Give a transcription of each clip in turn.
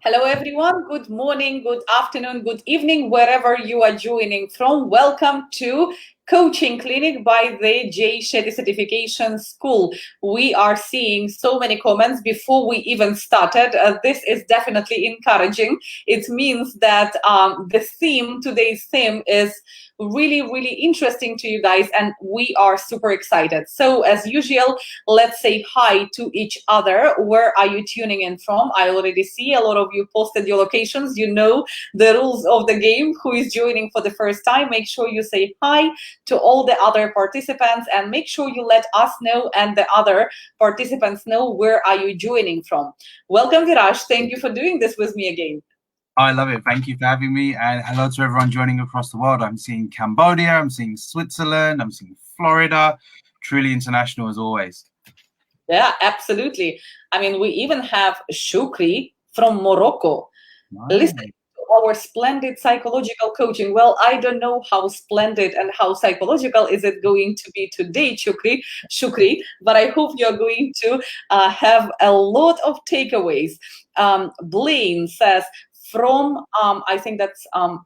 Hello, everyone. Good morning, good afternoon, good evening, wherever you are joining from. Welcome to Coaching Clinic by the J. Shetty Certification School. We are seeing so many comments before we even started. This is definitely encouraging. It means that today's theme is really interesting to you guys, and we are super excited. So as usual, let's say hi to each other. Where are you tuning in from? I already see a lot of you posted your locations. You know the rules of the game. Who is joining for the first time, make sure you say hi to all the other participants, and make sure you let us know and the other participants know where are you joining from. Welcome, Viraj. Thank you for doing this with me again. I love it. Thank you for having me. And hello to everyone joining across the world. I'm seeing Cambodia, I'm seeing Switzerland, I'm seeing Florida. Truly international as always. Yeah, absolutely. I mean, we even have Shukri from Morocco. Nice. Listening to our splendid psychological coaching. Well, I don't know how splendid and how psychological is it going to be today, Shukri, but I hope you're going to have a lot of takeaways. Blaine says, from I think that's I'm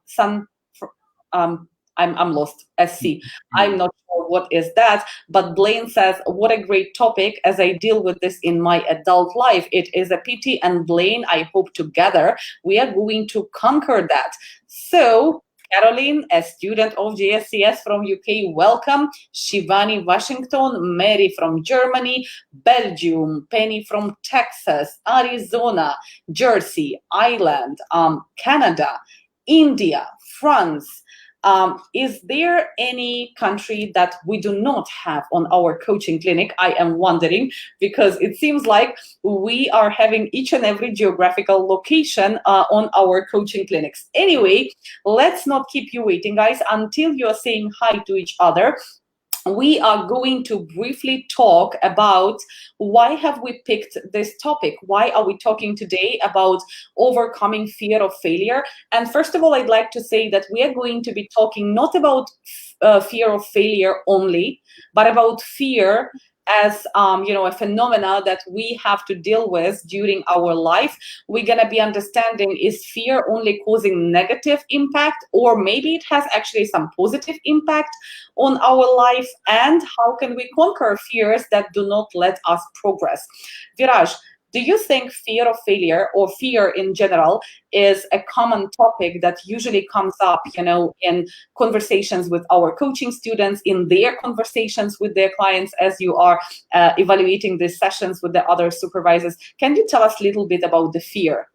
lost. SC. I'm not sure what is that, but Blaine says, what a great topic as I deal with this in my adult life. It is a pity, and Blaine, I hope together we are going to conquer that. So Caroline, a student of JSCS from UK, welcome. Shivani Washington, Mary from Germany, Belgium, Penny from Texas, Arizona, Jersey, Ireland, Canada, India, France. Is there any country that we do not have on our coaching clinic? I am wondering, because it seems like we are having each and every geographical location on our coaching clinics. Anyway, let's not keep you waiting, guys, until you're saying hi to each other. We are going to briefly talk about why have we picked this topic? Why are we talking today about overcoming fear of failure? And first of all, I'd like to say that we are going to be talking not about fear of failure only, but about fear as a phenomena that we have to deal with during our life. We're going to be understanding, is fear only causing negative impact, or maybe it has actually some positive impact on our life, and how can we conquer fears that do not let us progress? Viraj, do you think fear of failure or fear in general is a common topic that usually comes up, in conversations with our coaching students, in their conversations with their clients, as you are evaluating these sessions with the other supervisors? Can you tell us a little bit about the fear?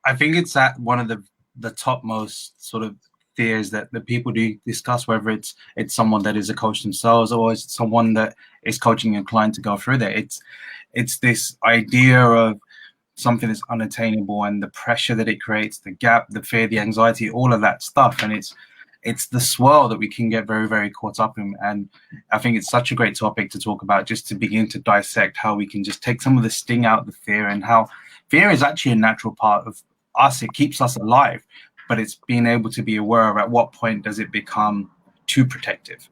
I think it's at one of the topmost sort of fears that people do discuss, whether it's someone that is a coach themselves or it's someone that is coaching a client to go through that. It's this idea of something that's unattainable and the pressure that it creates, the gap, the fear, the anxiety, all of that stuff. And it's the swirl that we can get very caught up in. And I think it's such a great topic to talk about, just to begin to dissect how we can just take some of the sting out of the fear, and how fear is actually a natural part of us. It keeps us alive, but it's being able to be aware of at what point does it become too protective.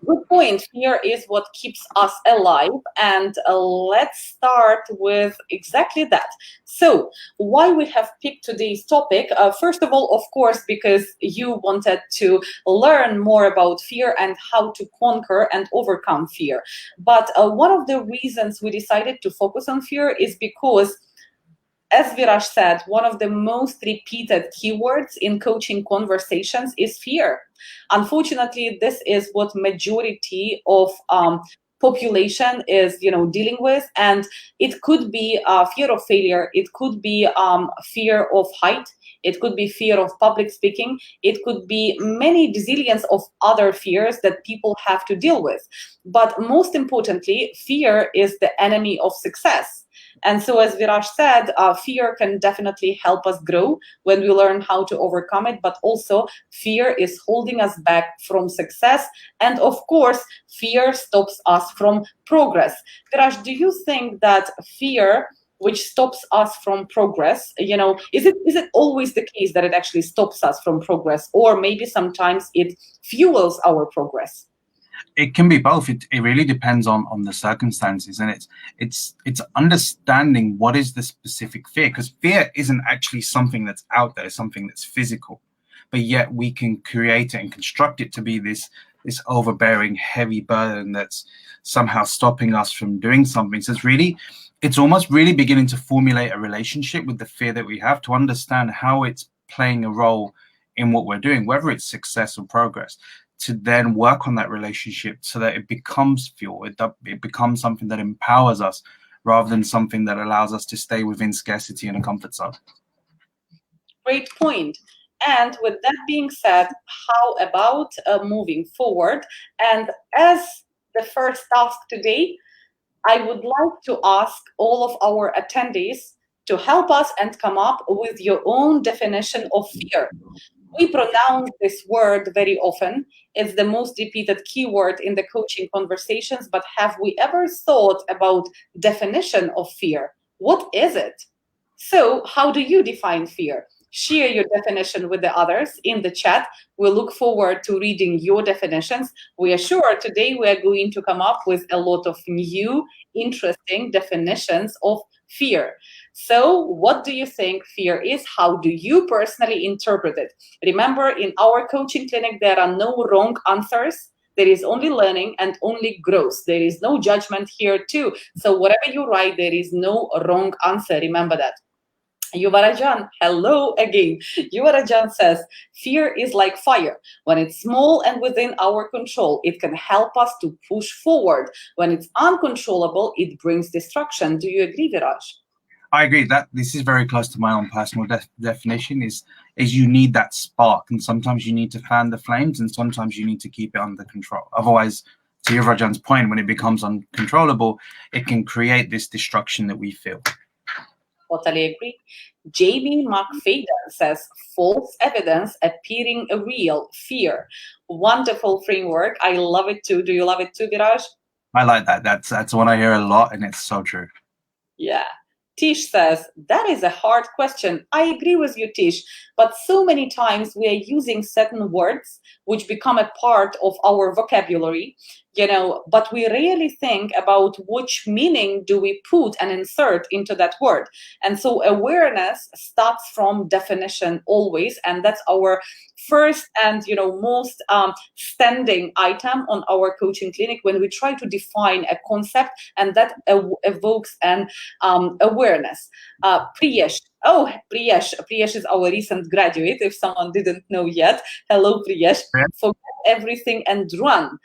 Good point. Fear is what keeps us alive. And let's start with exactly that. So why we have picked today's topic? First of all, of course, because you wanted to learn more about fear and how to conquer and overcome fear. But one of the reasons we decided to focus on fear is because, as Viraj said, one of the most repeated keywords in coaching conversations is fear. Unfortunately, this is what majority of population is, dealing with, and it could be fear of failure. It could be fear of height. It could be fear of public speaking. It could be many zillions of other fears that people have to deal with. But most importantly, fear is the enemy of success. And so, as Viraj said, fear can definitely help us grow when we learn how to overcome it, but also fear is holding us back from success. And of course, fear stops us from progress. Viraj, do you think that fear, which stops us from progress, is it always the case that it actually stops us from progress, or maybe sometimes it fuels our progress? It can be both. It really depends on the circumstances, and it's understanding what is the specific fear, because fear isn't actually something that's out there, something that's physical, but yet we can create it and construct it to be this overbearing, heavy burden that's somehow stopping us from doing something. So it's almost really beginning to formulate a relationship with the fear that we have, to understand how it's playing a role in what we're doing, whether it's success or progress, to then work on that relationship so that it becomes fuel. It becomes something that empowers us rather than something that allows us to stay within scarcity and a comfort zone. Great point. And with that being said, how about moving forward? And as the first task today, I would like to ask all of our attendees to help us and come up with your own definition of fear. We pronounce this word very often. It's the most repeated keyword in the coaching conversations, but have we ever thought about definition of fear? What is it? So how do you define fear? Share your definition with the others in the chat. We look forward to reading your definitions. We are sure today we are going to come up with a lot of new, interesting definitions of fear. So what do you think fear is? How do you personally interpret it? Remember, in our coaching clinic, there are no wrong answers. There is only learning and only growth. There is no judgment here too. So whatever you write, there is no wrong answer. Remember that. Yuvarajan, hello again. Yuvarajan says, fear is like fire. When it's small and within our control, it can help us to push forward. When it's uncontrollable, it brings destruction. Do you agree, Viraj? I agree that this is very close to my own personal definition is you need that spark, and sometimes you need to fan the flames, and sometimes you need to keep it under control. Otherwise, to Yuvarajan's point, when it becomes uncontrollable, it can create this destruction that we feel. Totally agree. J.B. McFadden says, false evidence appearing real, fear. Wonderful framework. I love it too. Do you love it too, Viraj? I like that. That's one I hear a lot, and it's so true. Yeah. Tish says, that is a hard question. I agree with you, Tish, but so many times we are using certain words which become a part of our vocabulary, but we rarely think about which meaning do we put and insert into that word. And so awareness starts from definition always, and that's our first and most standing item on our coaching clinic when we try to define a concept, and that evokes an awareness. Priyesh. Oh, Priyesh is our recent graduate, if someone didn't know yet. Hello, Priyesh. Forget everything and run.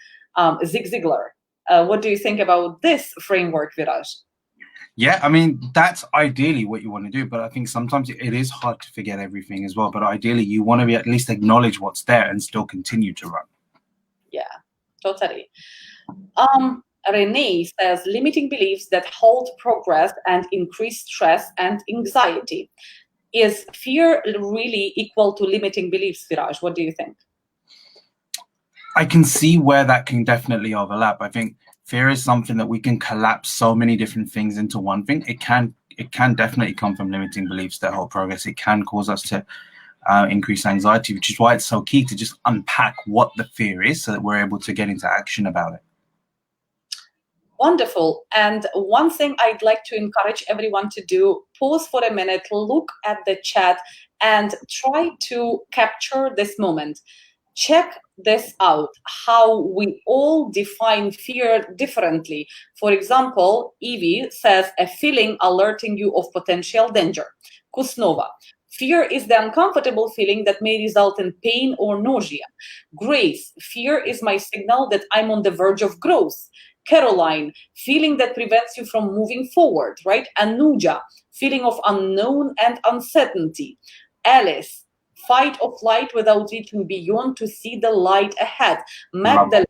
Zig Ziglar. What do you think about this framework, Viraj? Yeah, I mean, that's ideally what you want to do, but I think sometimes it is hard to forget everything as well. But ideally, you want to be at least acknowledge what's there and still continue to run. Yeah, totally. Renee says, limiting beliefs that halt progress and increase stress and anxiety. Is fear really equal to limiting beliefs, Viraj? What do you think? I can see where that can definitely overlap. I think fear is something that we can collapse so many different things into one thing. It can definitely come from limiting beliefs that halt progress. It can cause us to increase anxiety, which is why it's so key to just unpack what the fear is so that we're able to get into action about it. Wonderful. And one thing I'd like to encourage everyone to do, pause for a minute, look at the chat and try to capture this moment. Check this out, how we all define fear differently. For example, Evie says, a feeling alerting you of potential danger. Kusnova, fear is the uncomfortable feeling that may result in pain or nausea. Grace, fear is my signal that I'm on the verge of growth. Caroline, feeling that prevents you from moving forward, right? Anuja, feeling of unknown and uncertainty. Alice, fight or flight without reaching beyond to see the light ahead. Magdalene,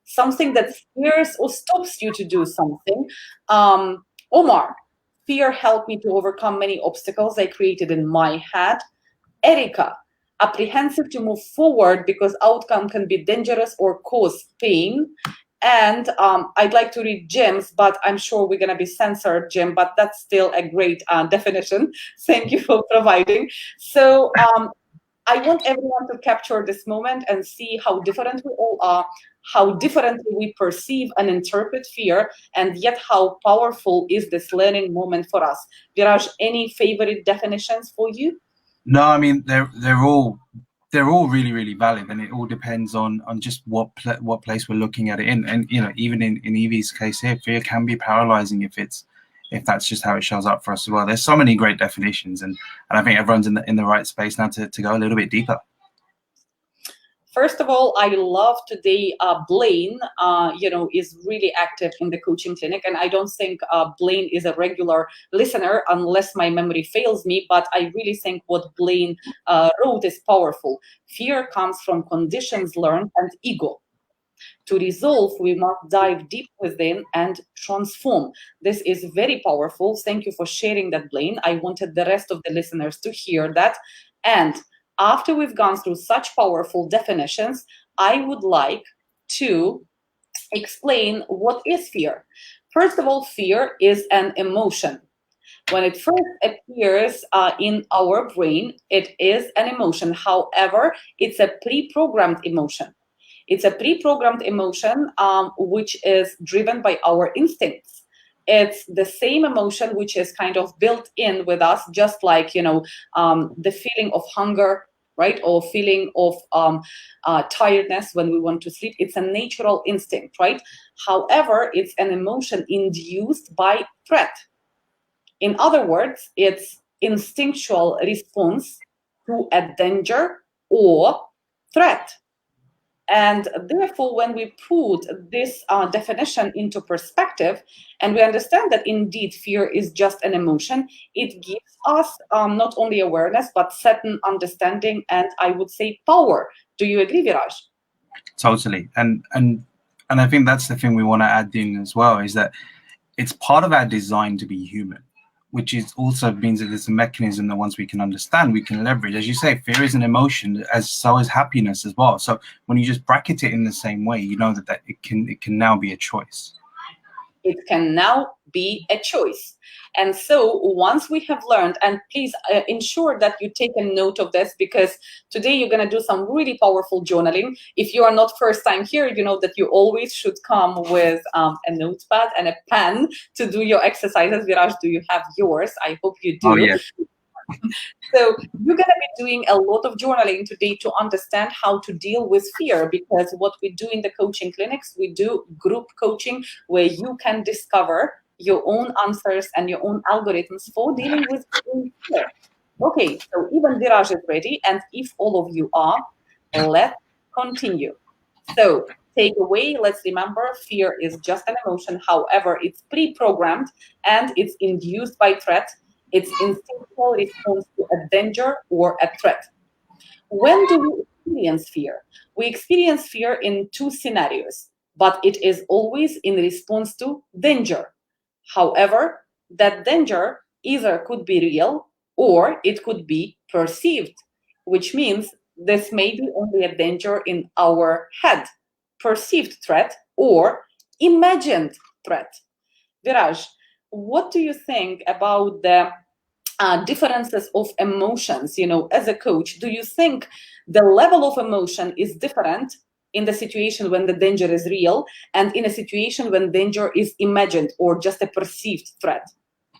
something that scares or stops you to do something. Omar, fear helped me to overcome many obstacles I created in my head. Erica, apprehensive to move forward because outcome can be dangerous or cause pain. And I'd like to read Jim's, but I'm sure we're going to be censored, Jim, but that's still a great definition. Thank you for providing. So I want everyone to capture this moment and see how different we all are, how differently we perceive and interpret fear, and yet how powerful is this learning moment for us. Viraj, any favorite definitions for you? No, I mean they're all really valid, and it all depends on just what place we're looking at it in. And even in Evie's case here, fear can be paralyzing if that's just how it shows up for us as well. There's so many great definitions, and I think everyone's in the right space now to go a little bit deeper. First of all, I love today Blaine, is really active in the coaching clinic. And I don't think Blaine is a regular listener unless my memory fails me. But I really think what Blaine wrote is powerful. Fear comes from conditions learned and ego. To resolve, we must dive deep within and transform. This is very powerful. Thank you for sharing that, Blaine. I wanted the rest of the listeners to hear that. And after we've gone through such powerful definitions, I would like to explain what is fear. First of all, fear is an emotion. When it first appears in our brain, it is an emotion. However, it's a pre-programmed emotion. It's a pre-programmed emotion which is driven by our instincts. It's the same emotion which is kind of built in with us, just like the feeling of hunger, right, or feeling of tiredness when we want to sleep. It's a natural instinct, right? However, it's an emotion induced by threat. In other words, it's instinctual response to a danger or threat. And therefore, when we put this definition into perspective and we understand that indeed fear is just an emotion, it gives us not only awareness, but certain understanding and I would say power. Do you agree, Viraj? Totally. And I think that's the thing we want to add in as well, is that it's part of our design to be human, which is also means that there's a mechanism that once we can understand, we can leverage. As you say, fear is an emotion, as so is happiness as well. So when you just bracket it in the same way, you know that it can now be a choice. It can now be a choice. And so once we have learned, and please ensure that you take a note of this, because today you're going to do some really powerful journaling. If you are not first time here, you know that you always should come with a notepad and a pen to do your exercises. Viraj, do you have yours? I hope you do. Oh, yeah. So you're going to be doing a lot of journaling today to understand how to deal with fear, because what we do in the coaching clinics, we do group coaching where you can discover your own answers and your own algorithms for dealing with fear. Okay, so even Viraj is ready, and if all of you are, let's continue. So takeaway, let's remember, fear is just an emotion. However, it's pre-programmed and it's induced by threat. It's instinctual response to a danger or a threat. When do we experience fear? We experience fear in two scenarios, but it is always in response to danger. However, that danger either could be real or it could be perceived, which means this may be only a danger in our head, perceived threat or imagined threat. Viraj, what do you think about the differences of emotions? As a coach, do you think the level of emotion is different in the situation when the danger is real and in a situation when danger is imagined or just a perceived threat?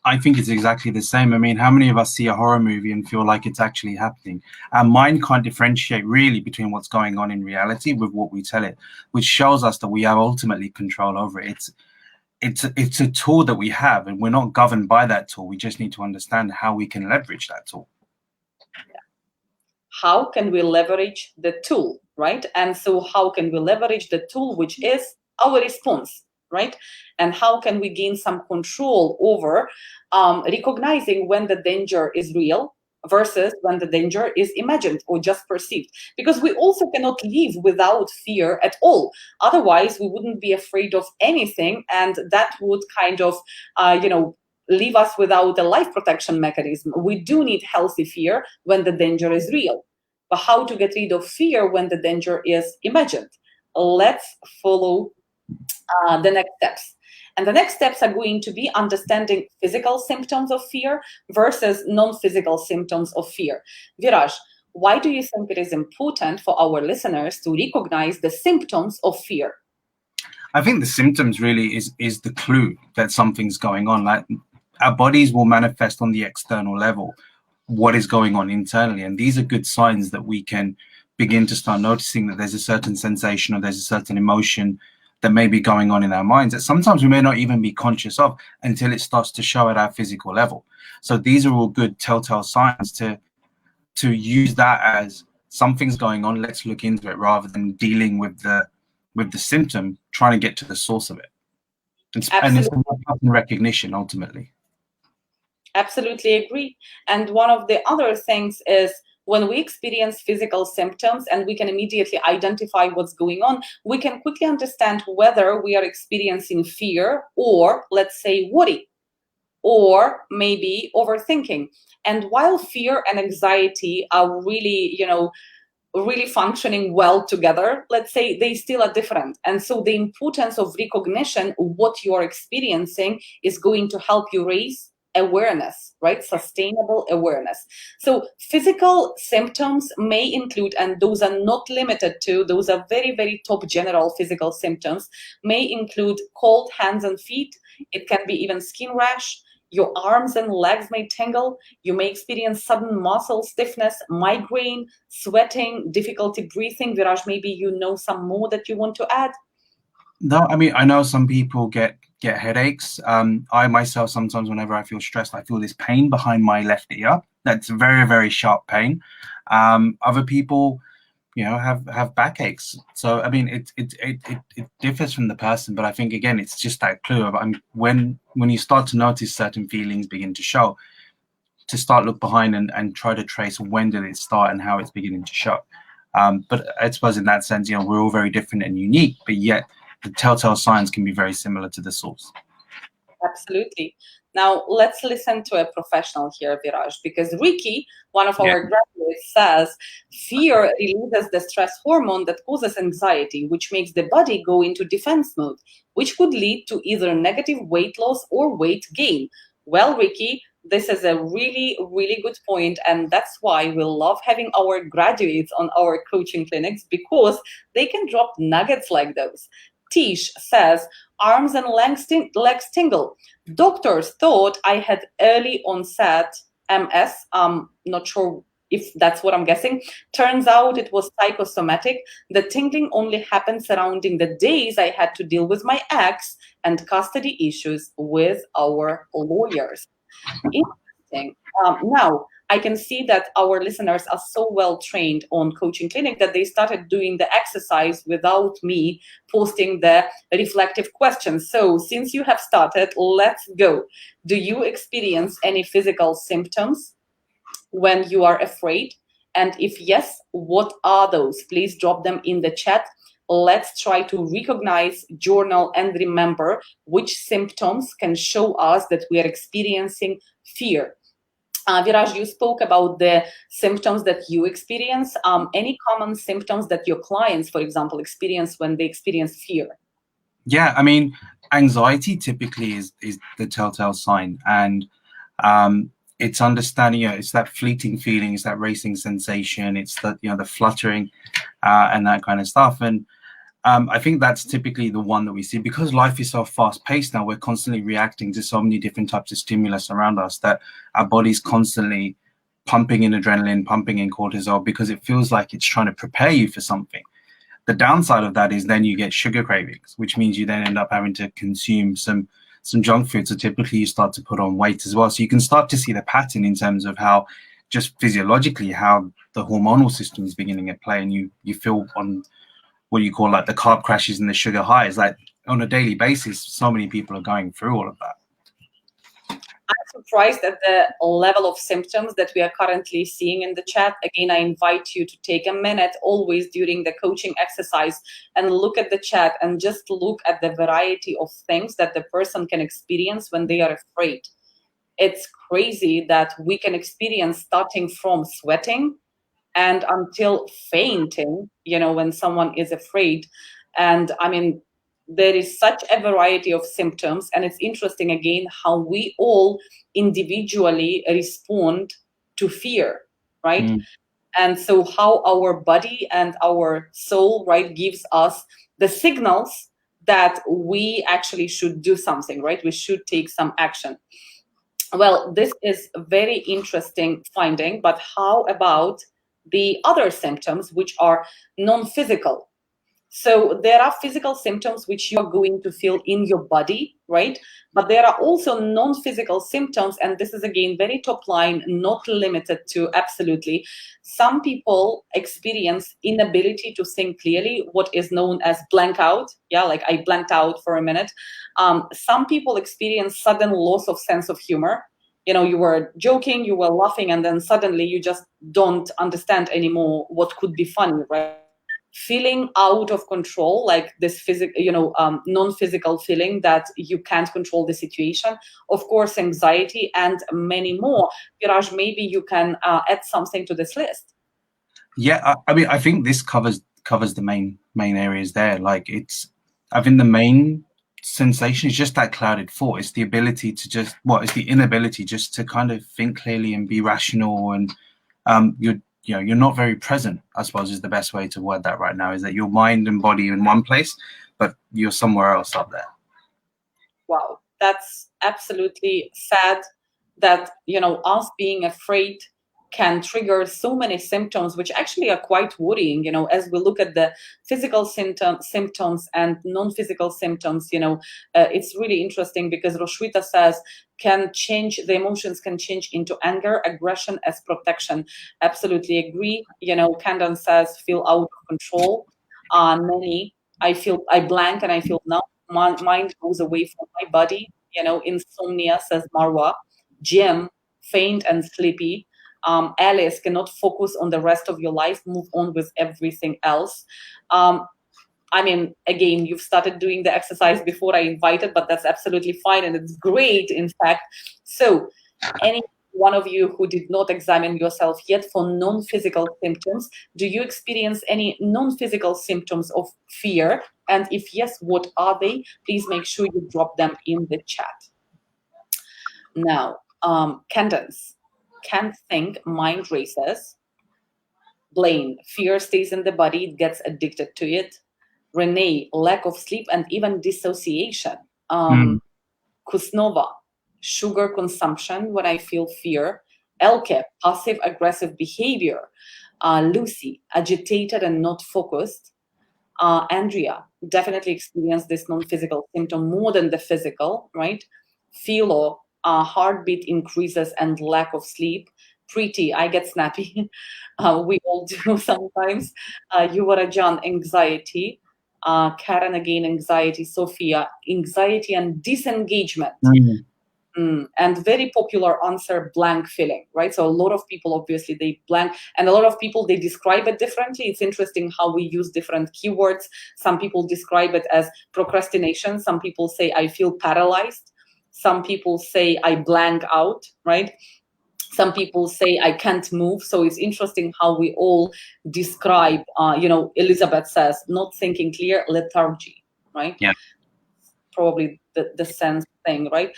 I think it's exactly the same. I mean, how many of us see a horror movie and feel like it's actually happening? Our mind can't differentiate really between what's going on in reality with what we tell it, which shows us that we have ultimately control over it. It's a tool that we have, and we're not governed by that tool. We just need to understand how we can leverage that tool. How can we leverage the tool, right? And so how can we leverage the tool, which is our response, right? And how can we gain some control over recognizing when the danger is real versus when the danger is imagined or just perceived? Because we also cannot live without fear at all. Otherwise, we wouldn't be afraid of anything, and that would kind of, leave us without a life protection mechanism. We do need healthy fear when the danger is real. But how to get rid of fear when the danger is imagined? Let's follow the next steps. And the next steps are going to be understanding physical symptoms of fear versus non-physical symptoms of fear. Viraj, Why do you think it is important for our listeners to recognize the symptoms of fear? I think the symptoms really is the clue that something's going on. Like, our bodies will manifest on the external level what is going on internally, and these are good signs that we can begin to start noticing that there's a certain sensation or there's a certain emotion that may be going on in our minds that sometimes we may not even be conscious of until it starts to show at our physical level. So these are all good telltale signs to use that as something's going on, let's look into it, rather than dealing with the symptom, trying to get to the source of it. And it's Absolutely. about pattern recognition ultimately. Absolutely agree. And one of the other things is when we experience physical symptoms and we can immediately identify what's going on, we can quickly understand whether we are experiencing fear or, let's say, worry, or maybe overthinking. And while fear and anxiety are really, really functioning well together, let's say, they still are different. And so the importance of recognition of what you are experiencing is going to help you raise awareness, right? Sustainable awareness. So physical symptoms may include, and those are not limited to, those are very, very top general physical symptoms, may include cold hands and feet. It can be even skin rash. Your arms and legs may tingle. You may experience sudden muscle stiffness, migraine, sweating, difficulty breathing. Viraj, maybe you know some more that you want to add? No, I mean, I know some people get headaches. I myself, sometimes whenever I feel stressed, I feel this pain behind my left ear. That's very, very sharp pain. Other people, have backaches. So I mean, it differs from the person, but I think again, it's just that clue of when you start to notice certain feelings begin to show, to start look behind and try to trace when did it start and how it's beginning to show. But I suppose in that sense, we're all very different and unique, but yet the telltale signs can be very similar to the source. Absolutely. Now, let's listen to a professional here, Viraj, because Ricky, one of our graduates, says fear releases the stress hormone that causes anxiety, which makes the body go into defense mode, which could lead to either negative weight loss or weight gain. Well, Ricky, this is a really, really good point, and that's why we love having our graduates on our coaching clinics, because they can drop nuggets like those. Tish says, arms and legs tingle. Doctors thought I had early onset MS. Not sure if that's what I'm guessing. Turns out it was psychosomatic. The tingling only happened surrounding the days I had to deal with my ex and custody issues with our lawyers. Interesting. Now, I can see that our listeners are so well trained on Coaching Clinic that they started doing the exercise without me posting the reflective questions. So, since you have started, let's go. Do you experience any physical symptoms when you are afraid? And if yes, what are those? Please drop them in the chat. Let's try to recognize, journal, and remember which symptoms can show us that we are experiencing fear. Viraj, you spoke about the symptoms that you experience. Any common symptoms that your clients, for example, experience when they experience fear? Yeah, I mean, anxiety typically is the telltale sign, and it's understanding. It's that fleeting feeling, it's that racing sensation, it's the fluttering, and that kind of stuff. And I think that's typically the one that we see because life is so fast paced now. We're constantly reacting to so many different types of stimulus around us that our body's constantly pumping in adrenaline, pumping in cortisol because it feels like it's trying to prepare you for something. The downside of that is then you get sugar cravings, which means you then end up having to consume some junk food. So typically you start to put on weight as well. So you can start to see the pattern in terms of how just physiologically how the hormonal system is beginning at play, and you feel on what you call like the carb crashes and the sugar highs. Like on a daily basis, so many people are going through all of that. I'm surprised at the level of symptoms that we are currently seeing in the chat. Again, I invite you to take a minute always during the coaching exercise and look at the chat and just look at the variety of things that the person can experience when they are afraid. It's crazy that we can experience starting from sweating and until fainting, when someone is afraid. And I mean, there is such a variety of symptoms, and it's interesting again how we all individually respond to fear, right? And so how our body and our soul, right, gives us the signals that we actually should do something, right? We should take some action. Well, this is a very interesting finding, but how about the other symptoms which are non-physical? So there are physical symptoms which you are going to feel in your body, right? But there are also non-physical symptoms, and this is again very top line, not limited to absolutely. Some people experience inability to think clearly, what is known as blank out. Yeah, like I blanked out for a minute. Some people experience sudden loss of sense of humor. You know, you were joking, you were laughing, and then suddenly you just don't understand anymore what could be funny, right? Feeling out of control, like this physical, non-physical feeling that you can't control the situation, of course anxiety, and many more. Viraj, maybe you can add something to this list. Yeah, I mean, I think this covers the main areas there. Like I think the main sensation is just that clouded thought. It's the ability to just, it's the inability just to kind of think clearly and be rational, and you're not very present, I suppose, is the best way to word that right now, is that your mind and body are in one place, but you're somewhere else up there. Wow, that's absolutely sad that, us being afraid can trigger so many symptoms, which actually are quite worrying, as we look at the physical symptoms and non-physical symptoms. It's really interesting because Roshwita says the emotions can change into anger, aggression as protection. Absolutely agree. Kandan says feel out of control. Many, I blank and I feel numb. Mind goes away from my body. Insomnia, says Marwa. Jim, faint and sleepy. Alice, cannot focus on the rest of your life, move on with everything else. Again, you've started doing the exercise before I invited, but that's absolutely fine, and it's great, in fact. So any one of you who did not examine yourself yet for non-physical symptoms, do you experience any non-physical symptoms of fear? And if yes, what are they? Please make sure you drop them in the chat. Now, Candence, can't think, mind races. Blaine, fear stays in the body, it gets addicted to it. Renee, lack of sleep and even dissociation. Kusnova, sugar consumption when I feel fear. Elke, passive aggressive behavior. Lucy, agitated and not focused. Andrea, definitely experienced this non-physical symptom more than the physical, right? Philo, heartbeat increases and lack of sleep. Pretty, I get snappy. We all do sometimes. Yuvarajan, anxiety. Karen, again, anxiety. Sophia, anxiety and disengagement. And very popular answer, blank feeling, right? So a lot of people, obviously, they blank, and a lot of people, they describe it differently. It's interesting how we use different keywords. Some people describe it as procrastination. Some people say, I feel paralyzed. Some people say, I blank out, right? Some people say, I can't move. So it's interesting how we all describe, Elizabeth says, not thinking clear, lethargy, right? Yeah. Probably the sense thing, right?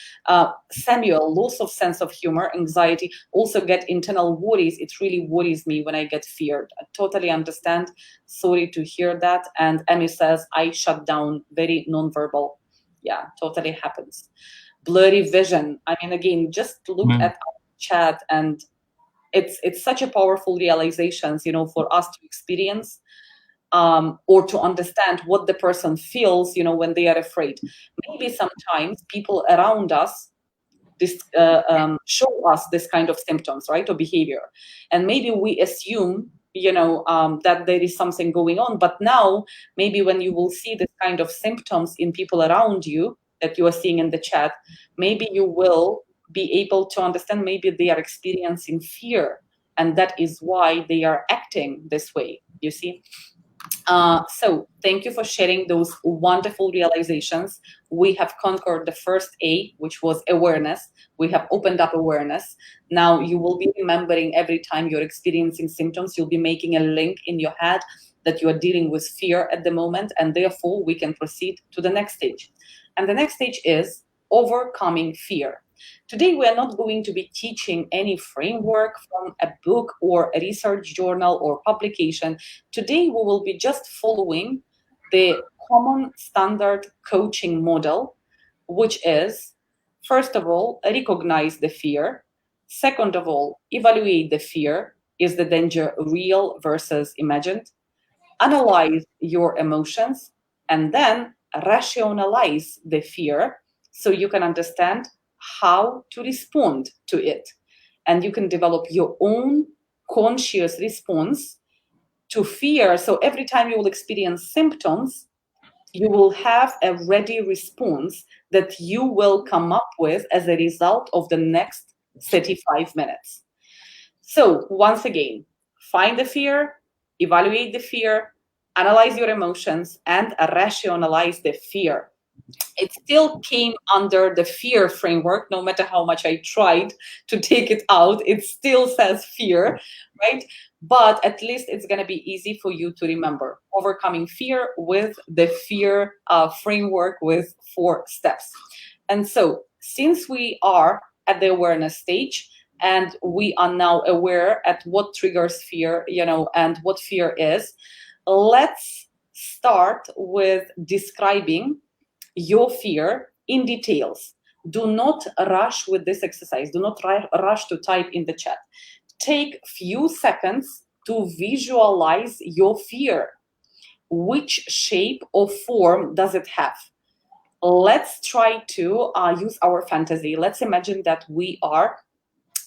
Samuel, loss of sense of humor, anxiety, also get internal worries. It really worries me when I get feared. I totally understand. Sorry to hear that. And Emmy says, I shut down, very nonverbal. Yeah, totally happens. Blurry vision. Again, just look at our chat, and it's such a powerful realization, for us to experience. Or to understand what the person feels, when they are afraid. Maybe sometimes people around us show us this kind of symptoms, right, or behavior, and maybe we assume, that there is something going on. But now, maybe when you will see this kind of symptoms in people around you that you are seeing in the chat, maybe you will be able to understand maybe they are experiencing fear, and that is why they are acting this way, you see. So thank you for sharing those wonderful realizations. We have conquered the first A, which was awareness. We have opened up awareness. Now you will be remembering every time you're experiencing symptoms, you'll be making a link in your head that you are dealing with fear at the moment, and therefore we can proceed to the next stage. And the next stage is overcoming fear. Today, we are not going to be teaching any framework from a book or a research journal or publication. Today, we will be just following the common standard coaching model, which is, first of all, recognize the fear. Second of all, evaluate the fear. Is the danger real versus imagined? Analyze your emotions, and then rationalize the fear so you can understand how to respond to it. And you can develop your own conscious response to fear. So every time you will experience symptoms, you will have a ready response that you will come up with as a result of the next 35 minutes. So, once again, find the fear, evaluate the fear, analyze your emotions, and rationalize the fear. It still came under the fear framework, no matter how much I tried to take it out, it still says fear, right? But at least it's going to be easy for you to remember. Overcoming fear with the fear framework with 4 steps. And so, since we are at the awareness stage, and we are now aware at what triggers fear, and what fear is, let's start with describing your fear in details. Do not rush with this exercise. Do not rush to type in the chat. Take few seconds to visualize your fear. Which shape or form does it have? Let's try to use our fantasy. Let's imagine that we are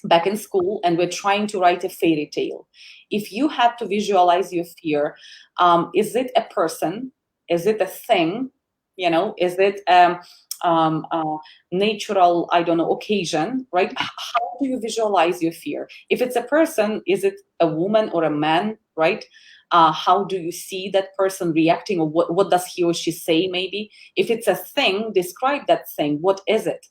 back in school and we're trying to write a fairy tale. If you had to visualize your fear, is it a person? Is it a thing? Is it natural, I don't know, occasion, right? How do you visualize your fear? If it's a person, is it a woman or a man, right? How do you see that person reacting, or what does he or she say maybe? If it's a thing, describe that thing. What is it?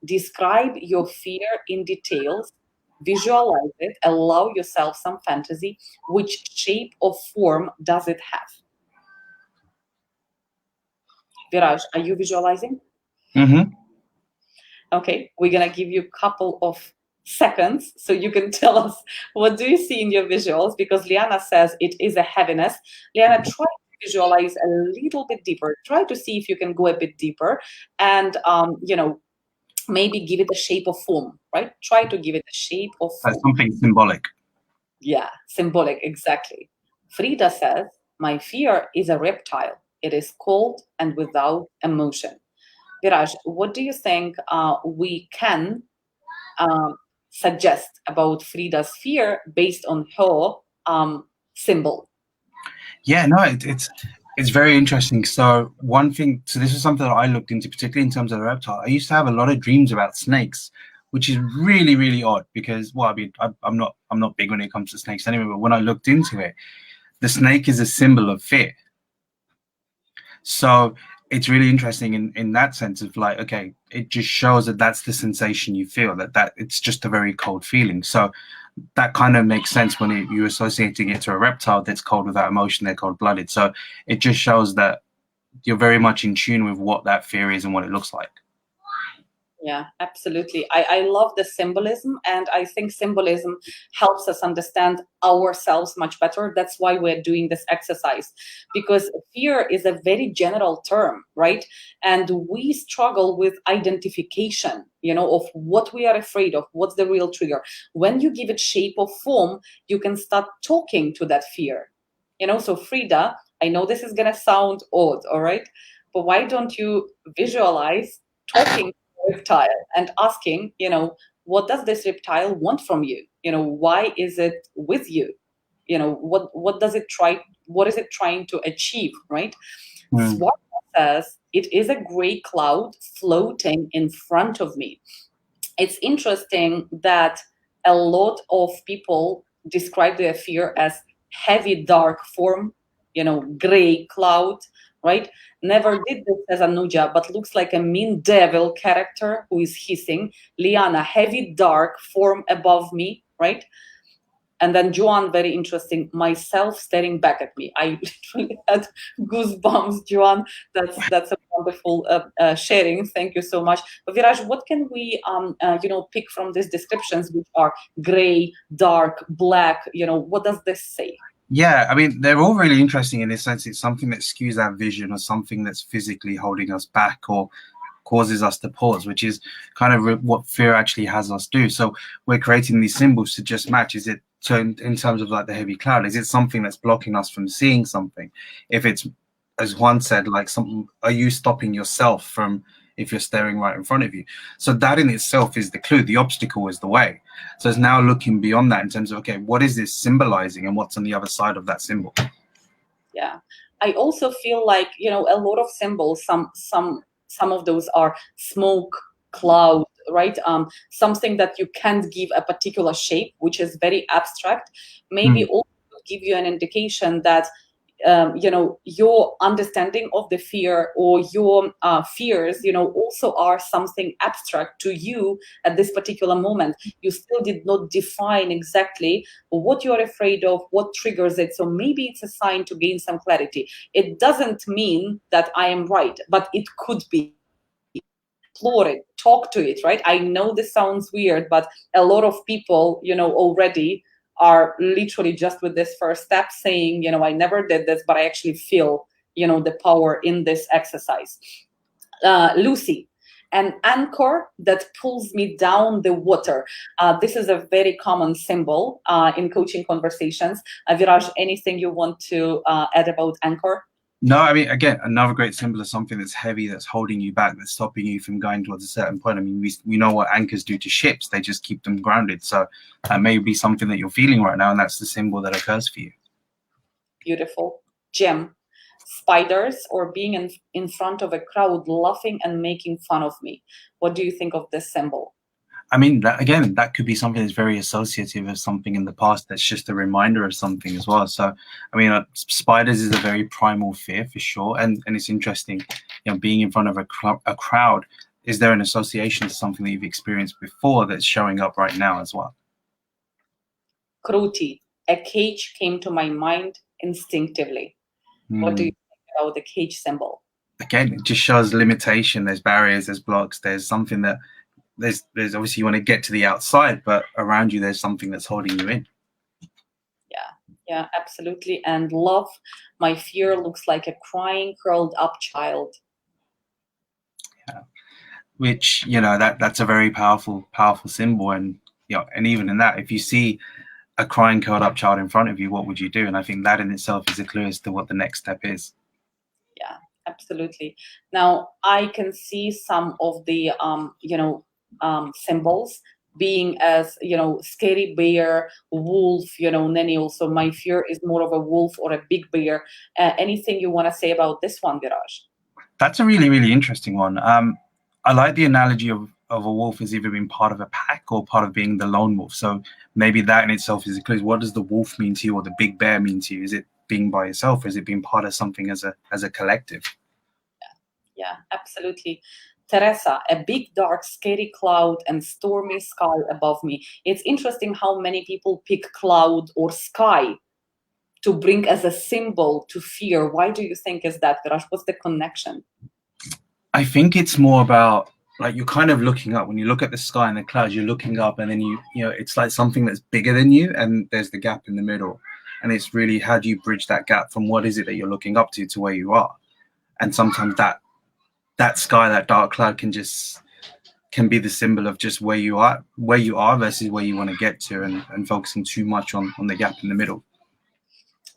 Describe your fear in details, visualize it, allow yourself some fantasy. Which shape or form does it have? Viraj, are you visualizing? Mm-hmm. Okay, we're gonna give you a couple of seconds so you can tell us what do you see in your visuals, because Liana says it is a heaviness. Liana, try to visualize a little bit deeper. Try to see if you can go a bit deeper and maybe give it a shape or form, right? Try to give it a shape or form. Something symbolic. Yeah, symbolic, exactly. Frida says, my fear is a reptile. It is cold and without emotion. Viraj, what do you think we can suggest about Frida's fear based on her symbol? Yeah, no, it's very interesting. So one thing, so this is something that I looked into, particularly in terms of the reptile. I used to have a lot of dreams about snakes, which is really, really odd because, well, I mean, I'm not big when it comes to snakes anyway. But when I looked into it, the snake is a symbol of fear. So it's really interesting in that sense of like, okay, it just shows that that's the sensation you feel, that it's just a very cold feeling. So that kind of makes sense when you're associating it to a reptile that's cold without emotion, they're cold-blooded. So it just shows that you're very much in tune with what that fear is and what it looks like. Yeah, absolutely. I love the symbolism, and I think symbolism helps us understand ourselves much better. That's why we're doing this exercise, because fear is a very general term, right? And we struggle with identification, of what we are afraid of, what's the real trigger. When you give it shape or form, you can start talking to that fear. So Frida, I know this is going to sound odd, all right? But why don't you visualize talking reptile and asking, what does this reptile want from you? Why is it with you? What does it try? What is it trying to achieve? Right? Swart says it is a gray cloud floating in front of me. It's interesting that a lot of people describe their fear as heavy dark form, gray cloud, right? Never did this as Anuja, but looks like a mean devil character who is hissing. Liana, heavy dark form above me, right? And then Joanne, very interesting, myself staring back at me. I literally had goosebumps, Joanne. That's a wonderful sharing. Thank you so much. But Viraj, what can we pick from these descriptions, which are gray, dark, black? What does this say? Yeah, I mean, they're all really interesting in this sense. It's something that skews our vision or something that's physically holding us back or causes us to pause, which is kind of what fear actually has us do. So we're creating these symbols to just match. Is it in terms of like the heavy cloud? Is it something that's blocking us from seeing something? If it's, as Juan said, like something, are you stopping yourself from if you're staring right in front of you? So that in itself is the clue. The obstacle is the way. So it's now looking beyond that in terms of, okay, what is this symbolizing and what's on the other side of that symbol? Yeah. I also feel like, a lot of symbols, some of those are smoke, cloud, right? Something that you can't give a particular shape, which is very abstract. Maybe also give you an indication that your understanding of the fear or your fears, also are something abstract to you at this particular moment. You still did not define exactly what you're afraid of, what triggers it. So maybe it's a sign to gain some clarity. It doesn't mean that I am right, but it could be. Explore it, talk to it, right? I know this sounds weird, but a lot of people, already are literally just with this first step saying, I never did this, but I actually feel, the power in this exercise. Lucy, an anchor that pulls me down the water. This is a very common symbol in coaching conversations. Viraj, anything you want to add about anchor? No, I mean, again, another great symbol of something that's heavy, that's holding you back, that's stopping you from going towards a certain point. I mean, we know what anchors do to ships. They just keep them grounded. So that may be something that you're feeling right now, and that's the symbol that occurs for you. Beautiful. Gem, spiders or being in front of a crowd laughing and making fun of me. What do you think of this symbol? I mean, that could be something that's very associative of something in the past that's just a reminder of something as well. So, I mean, spiders is a very primal fear for sure. And it's interesting, being in front of a crowd, is there an association to something that you've experienced before that's showing up right now as well? Kruti, a cage came to my mind instinctively. What do you think about the cage symbol? Again, it just shows limitation. There's barriers, there's blocks, there's something that there's obviously you want to get to the outside, but around you there's something that's holding you in. Yeah, absolutely. And love, my fear looks like a crying, curled up child. Yeah. Which, that's a very powerful symbol. And and even in that, if you see a crying, curled up child in front of you, what would you do? And I think that in itself is a clue as to what the next step is. Yeah, absolutely. Now I can see some of the symbols being as scary bear, wolf, Nanny. Also, my fear is more of a wolf or a big bear. Anything you want to say about this one, Viraj? That's a really, really interesting one. I like the analogy of a wolf as either being part of a pack or part of being the lone wolf. So maybe that in itself is a clue. What does the wolf mean to you, or the big bear mean to you? Is it being by yourself, or is it being part of something as a collective? Yeah, absolutely. Teresa, a big, dark, scary cloud and stormy sky above me. It's interesting how many people pick cloud or sky to bring as a symbol to fear. Why do you think is that, Viraj? What's the connection? I think it's more about, like, you're kind of looking up. When you look at the sky and the clouds, you're looking up, and then it's like something that's bigger than you, and there's the gap in the middle. And it's really, how do you bridge that gap from what is it that you're looking up to where you are? And sometimes that sky, that dark cloud can be the symbol of just where you are versus where you want to get to, and focusing too much on the gap in the middle.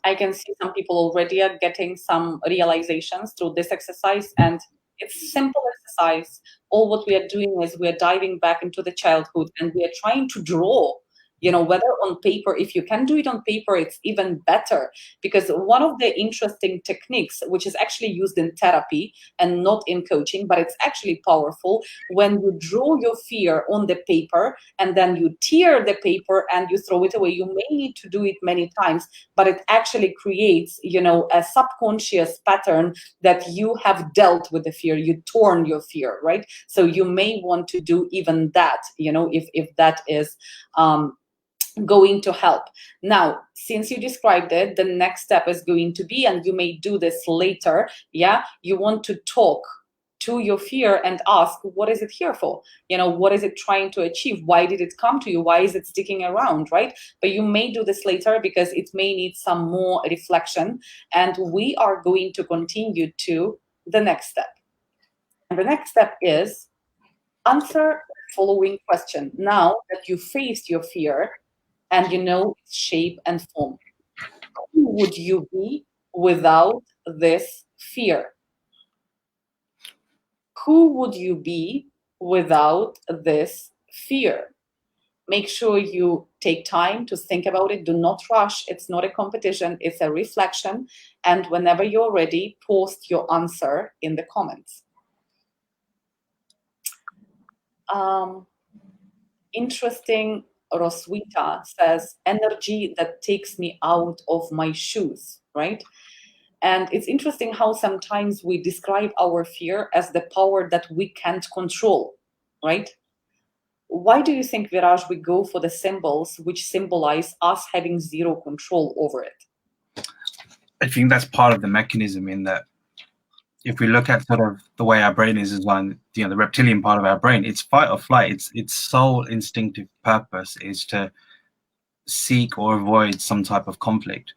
I can see some people already are getting some realizations through this exercise, and it's simple exercise. All what we are doing is we are diving back into the childhood, and we are trying to draw, whether on paper. If you can do it on paper, it's even better, because one of the interesting techniques, which is actually used in therapy and not in coaching, but it's actually powerful, when you draw your fear on the paper and then you tear the paper and you throw it away. You may need to do it many times, but it actually creates, a subconscious pattern that you have dealt with the fear. You torn your fear, right? So you may want to do even that, if that is going to help. Now, since you described it, the next step is going to be, and you may do this later, yeah, you want to talk to your fear and ask, what is it here for? What is it trying to achieve? Why did it come to you? Why is it sticking around, right? But you may do this later because it may need some more reflection. And we are going to continue to the next step. And the next step is answer the following question. Now that you faced your fear and you know its shape and form, who would you be without this fear? Who would you be without this fear? Make sure you take time to think about it. Do not rush. It's not a competition, it's a reflection. And whenever you're ready, post your answer in the comments. Interesting. Roswitha says, energy that takes me out of my shoes, right? And it's interesting how sometimes we describe our fear as the power that we can't control, right? Why do you think, Viraj, we go for the symbols which symbolize us having zero control over it? I think that's part of the mechanism, in that if we look at sort of the way our brain is designed, the reptilian part of our brain, it's fight or flight. Its sole instinctive purpose is to seek or avoid some type of conflict.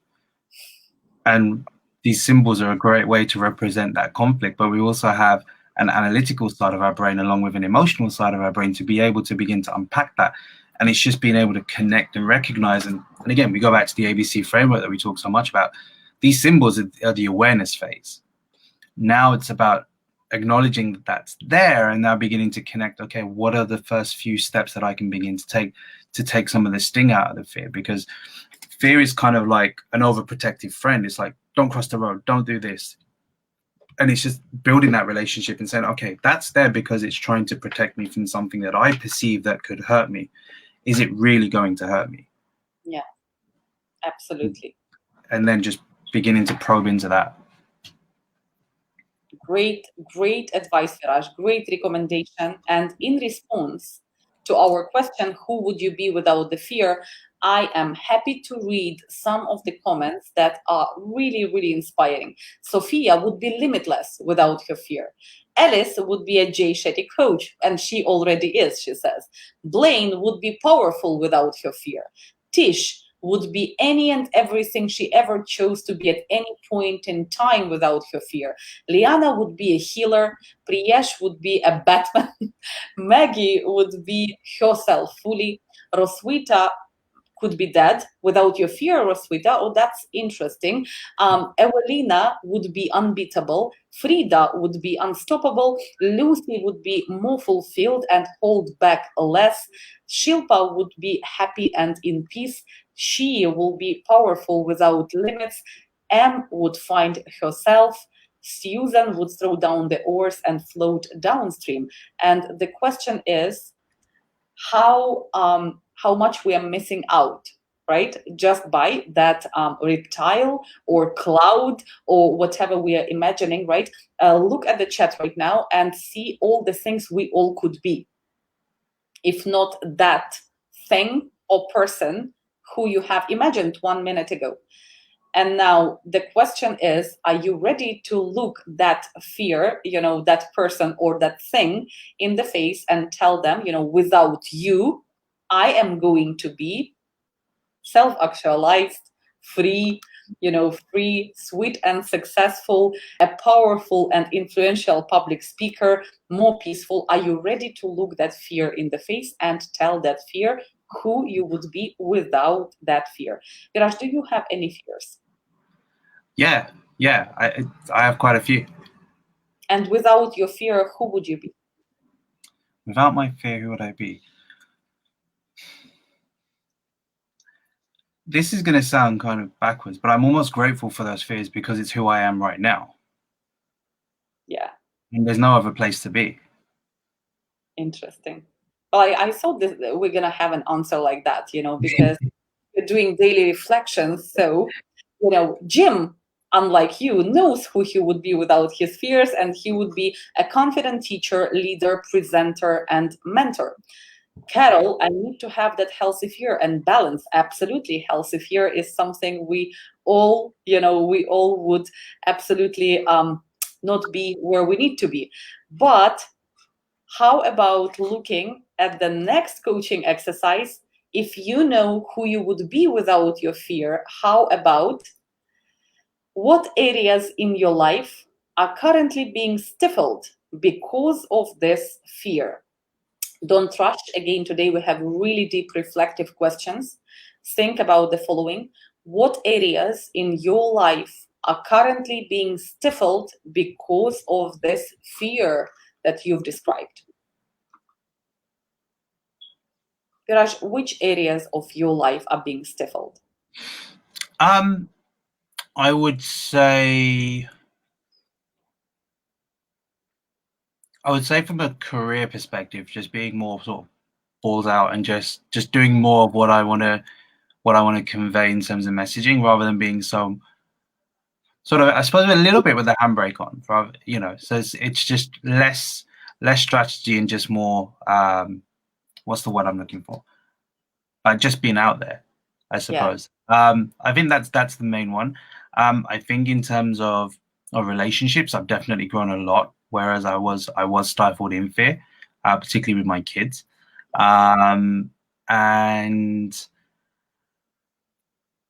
And these symbols are a great way to represent that conflict. But we also have an analytical side of our brain along with an emotional side of our brain to be able to begin to unpack that. And it's just being able to connect and recognize. And again, we go back to the ABC framework that we talk so much about. These symbols are the awareness phase. Now it's about acknowledging that that's there and now beginning to connect. Okay, what are the first few steps that I can begin to take some of the sting out of the fear? Because fear is kind of like an overprotective friend. It's like, don't cross the road, don't do this. And it's just building that relationship and saying, okay, that's there because it's trying to protect me from something that I perceive that could hurt me. Is it really going to hurt me? Yeah, absolutely. And then just beginning to probe into that. Great advice, Viraj. Great recommendation. And in response to our question, who would you be without the fear? I am happy to read some of the comments that are really, really inspiring. Sophia would be limitless without her fear. Alice would be a Jay Shetty coach, and she already is, she says. Blaine would be powerful without her fear. Tish would be any and everything she ever chose to be at any point in time without her fear. Liana would be a healer. Priyesh would be a Batman. Maggie would be herself fully. Roswitha could be dead without your fear, Roswitha. Oh, that's interesting. Evelina would be unbeatable. Frida would be unstoppable. Lucy would be more fulfilled and hold back less. Shilpa would be happy and in peace. She will be powerful without limits. Em would find herself. Susan would throw down the oars and float downstream. And the question is, how much we are missing out, right? Just by that reptile or cloud or whatever we are imagining, right? Look at the chat right now and see all the things we all could be, if not that thing or person who you have imagined 1 minute ago. And now the question is, are you ready to look that fear, that person or that thing in the face and tell them, without you, I am going to be self-actualized, free, free, sweet and successful, a powerful and influential public speaker, more peaceful. Are you ready to look that fear in the face and tell that fear who you would be without that fear? Viraj, do you have any fears? Yeah, I have quite a few. And without your fear, who would you be? Without my fear, who would I be? This is going to sound kind of backwards, but I'm almost grateful for those fears because it's who I am right now. Yeah. And there's no other place to be. Interesting. Well, I thought we're going to have an answer like that, because you're doing daily reflections. So, Jim, unlike you, knows who he would be without his fears, and he would be a confident teacher, leader, presenter, and mentor. Carol, I need to have that healthy fear and balance. Absolutely. Healthy fear is something we all, we all would absolutely not be where we need to be. But how about looking at the next coaching exercise? If you know who you would be without your fear, how about what areas in your life are currently being stifled because of this fear? Don't rush. Again, today we have really deep reflective questions. Think about the following. What areas in your life are currently being stifled because of this fear that you've described? Viraj, which areas of your life are being stifled? I would say from a career perspective, just being more sort of balls out and just doing more of what I want to convey in terms of messaging, rather than being so sort of, I suppose, a little bit with the handbrake on, so it's just less strategy and just more what's the word I'm looking for, just being out there, I Yeah, suppose. I think that's the main one. I think in terms of relationships, I've definitely grown a lot, whereas I was stifled in fear, particularly with my kids. And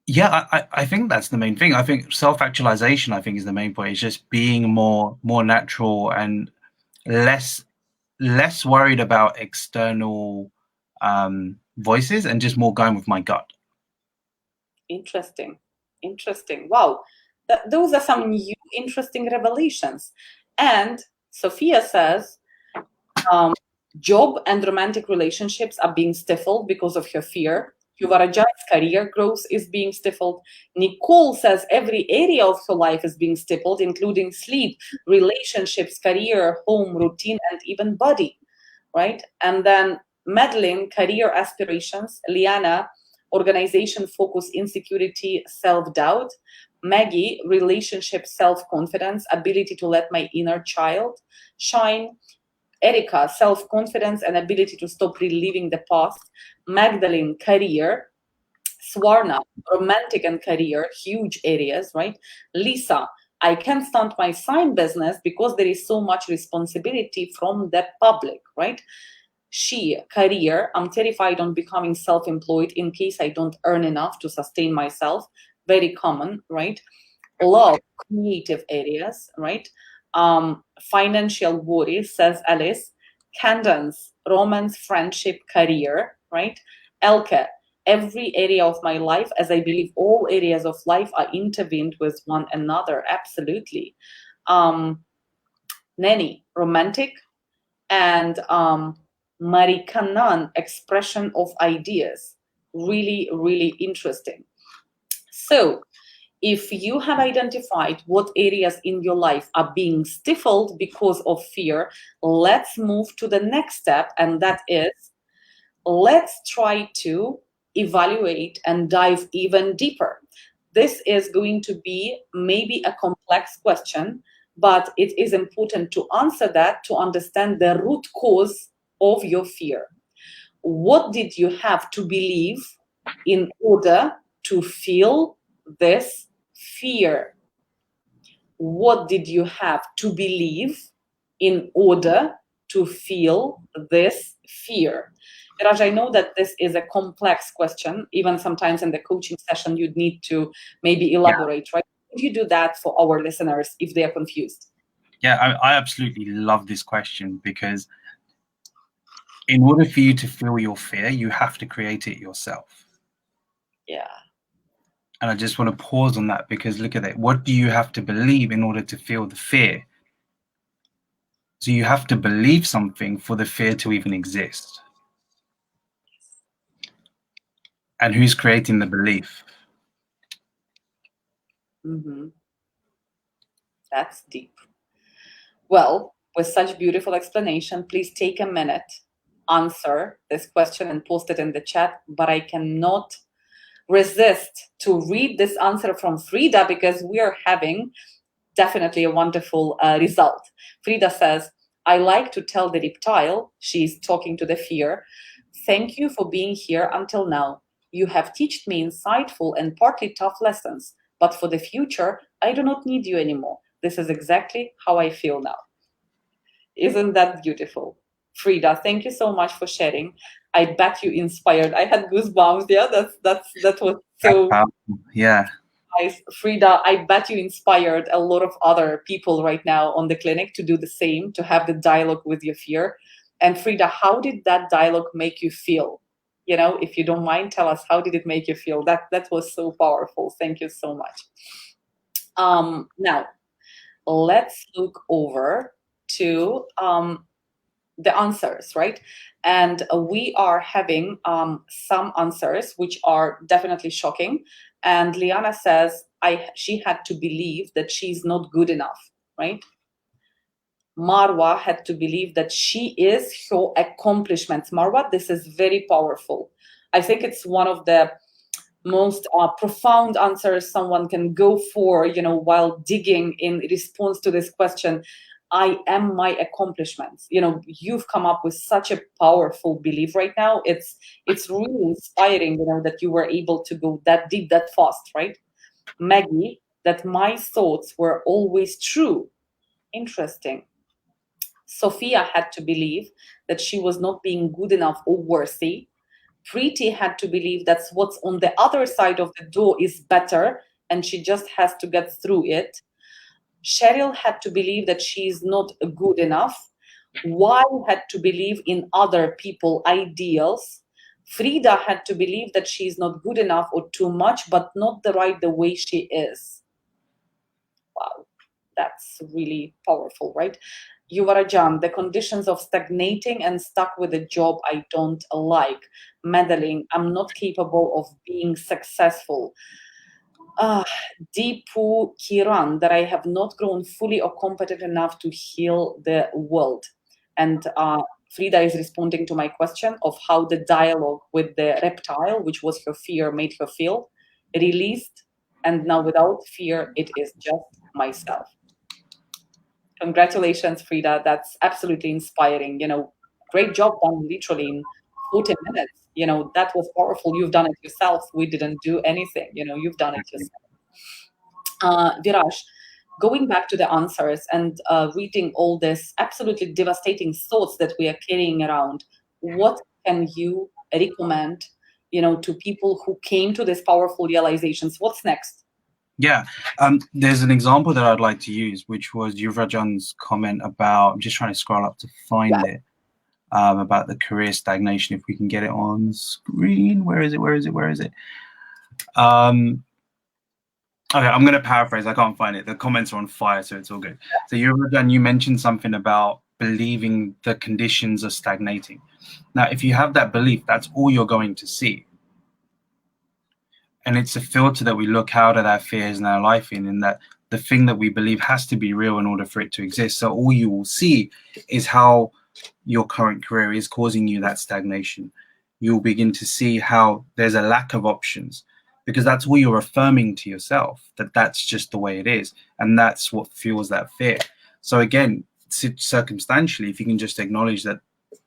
yeah, I think that's the main thing. I think self-actualization, I think, is the main point. It's just being more natural and less worried about external voices, and just more going with my gut. interesting. Interesting. Wow. Those are some new interesting revelations. And Sophia says, job and romantic relationships are being stifled because of her fear. Yuvaraja's career growth is being stifled. Nicole says every area of her life is being stifled, including sleep, relationships, career, home, routine, and even body, right? And then Madeline, career aspirations. Liana, organization focus, insecurity, self-doubt. Maggie, relationship, self-confidence, ability to let my inner child shine. Erica, self-confidence and ability to stop reliving the past. Magdalene, career. Swarna, romantic and career, huge areas, right? Lisa, I can't stand my sign business because there is so much responsibility from the public, right? She, career, I'm terrified on becoming self-employed in case I don't earn enough to sustain myself. Very common, right? Love, creative areas, right? Financial worries, says Alice. Candance, romance, friendship, career, right? Elke, every area of my life, as I believe all areas of life are intervened with one another. Absolutely. Neni, romantic, and Marikanan, expression of ideas. Really, really interesting. So, if you have identified what areas in your life are being stifled because of fear, let's move to the next step, and that is, let's try to evaluate and dive even deeper. This is going to be maybe a complex question, but it is important to answer that to understand the root cause of your fear. What did you have to believe in order to feel this fear? What did you have to believe in order to feel this fear? Raj, I know that this is a complex question. Even sometimes in the coaching session, you'd need to maybe elaborate, right? Could you do that for our listeners if they are confused? Yeah, I absolutely love this question, because in order for you to feel your fear, you have to create it yourself. Yeah. And I just want to pause on that, because look at it. What do you have to believe in order to feel the fear? So you have to believe something for the fear to even exist. And who's creating the belief? Mm-hmm. That's deep. Well, with such beautiful explanation, please take a minute, answer this question and post it in the chat. But I cannot resist to read this answer from Frida, because we are having definitely a wonderful result. Frida says, I like to tell the reptile, she's talking to the fear, Thank you for being here until now. You have taught me insightful and partly tough lessons, but for the future, I do not need you anymore. This is exactly how I feel now. Isn't that beautiful? Frida, thank you so much for sharing. I bet you inspired. I had goosebumps. Yeah, that was That's so powerful. Yeah. nice. Frida, I bet you inspired a lot of other people right now on the clinic to do the same, to have the dialogue with your fear. And Frida, how did that dialogue make you feel? You know, if you don't mind, tell us, how did it make you feel? That was so powerful. Thank you so much. Now let's look over to the answers, right? And we are having some answers which are definitely shocking. And Liana says, she had to believe that she's not good enough, right? Marwa had to believe that she is her accomplishments. Marwa, this is very powerful. I think it's one of the most profound answers someone can go for, you know, while digging in response to this question. I am my accomplishments. You know, you've come up with such a powerful belief right now. It's really inspiring, you know, that you were able to go that deep that fast, right? Maggie, that my thoughts were always true. Interesting. Sophia had to believe that she was not being good enough or worthy. Preeti had to believe that's what's on the other side of the door is better and she just has to get through it. Cheryl had to believe that she's not good enough. Y had to believe in other people ideals. Frida had to believe that she's not good enough or too much, but not the way she is. Wow, that's really powerful, right? Yuvarajan, the conditions of stagnating and stuck with a job I don't like. Meddling, I'm not capable of being successful. Ah, Deepu Kiran, that I have not grown fully or competent enough to heal the world. And Frida is responding to my question of how the dialogue with the reptile, which was her fear, made her feel released. And now without fear, it is just myself. Congratulations, Frida. That's absolutely inspiring. You know, great job done literally in 40 minutes. You know, that was powerful. You've done it yourself. We didn't do anything. You know, you've done it yourself. Viraj, going back to the answers and reading all this absolutely devastating thoughts that we are carrying around, what can you recommend, you know, to people who came to these powerful realizations? What's next? Yeah, there's an example that I'd like to use, which was Yuvrajan's comment about, I'm just trying to scroll up to find Yeah. it, about the career stagnation. If we can get it on screen, where is it? Where is it? Where is it? Okay, I'm going to paraphrase. I can't find it. The comments are on fire, so it's all good. So Yuvrajan, you mentioned something about believing the conditions are stagnating. Now, if you have that belief, that's all you're going to see. And it's a filter that we look out at our fears and our life in that the thing that we believe has to be real in order for it to exist. So all you will see is how your current career is causing you that stagnation. You'll begin to see how there's a lack of options because that's all you're affirming to yourself, that that's just the way it is. And that's what fuels that fear. So again, circumstantially, if you can just acknowledge that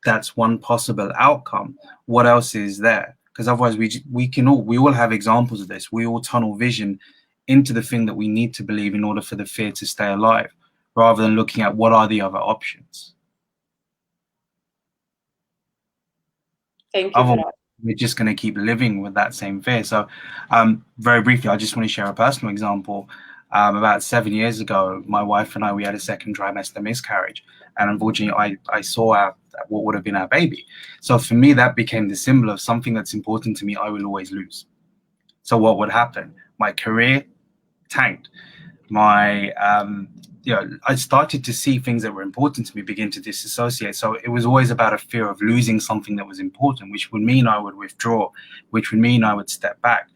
that's one possible outcome, what else is there? Because otherwise we all have examples of this. We all tunnel vision into the thing that we need to believe in order for the fear to stay alive, rather than looking at what are the other options. Thank you, Viraj. We're just going to keep living with that same fear. So very briefly, I just want to share a personal example. About 7 years ago, my wife and I, we had a second trimester miscarriage. And unfortunately, I saw what would have been our baby. So for me, that became the symbol of something that's important to me, I will always lose. So what would happen? My career tanked. My, I started to see things that were important to me begin to disassociate. So it was always about a fear of losing something that was important, which would mean I would withdraw, which would mean I would step back.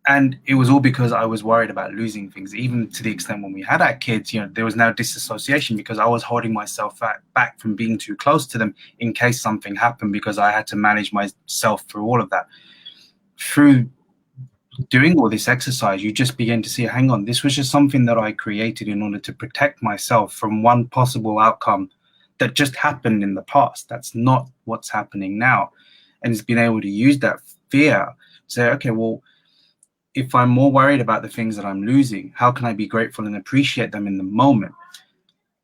And it was all because I was worried about losing things, even to the extent when we had our kids, there was now disassociation because I was holding myself back from being too close to them in case something happened, because I had to manage myself through all of that. Through doing all this exercise, you just begin to see, hang on, this was just something that I created in order to protect myself from one possible outcome that just happened in the past. That's not what's happening now. And it's being able to use that fear, say, okay, well, if I'm more worried about the things that I'm losing, how can I be grateful and appreciate them in the moment?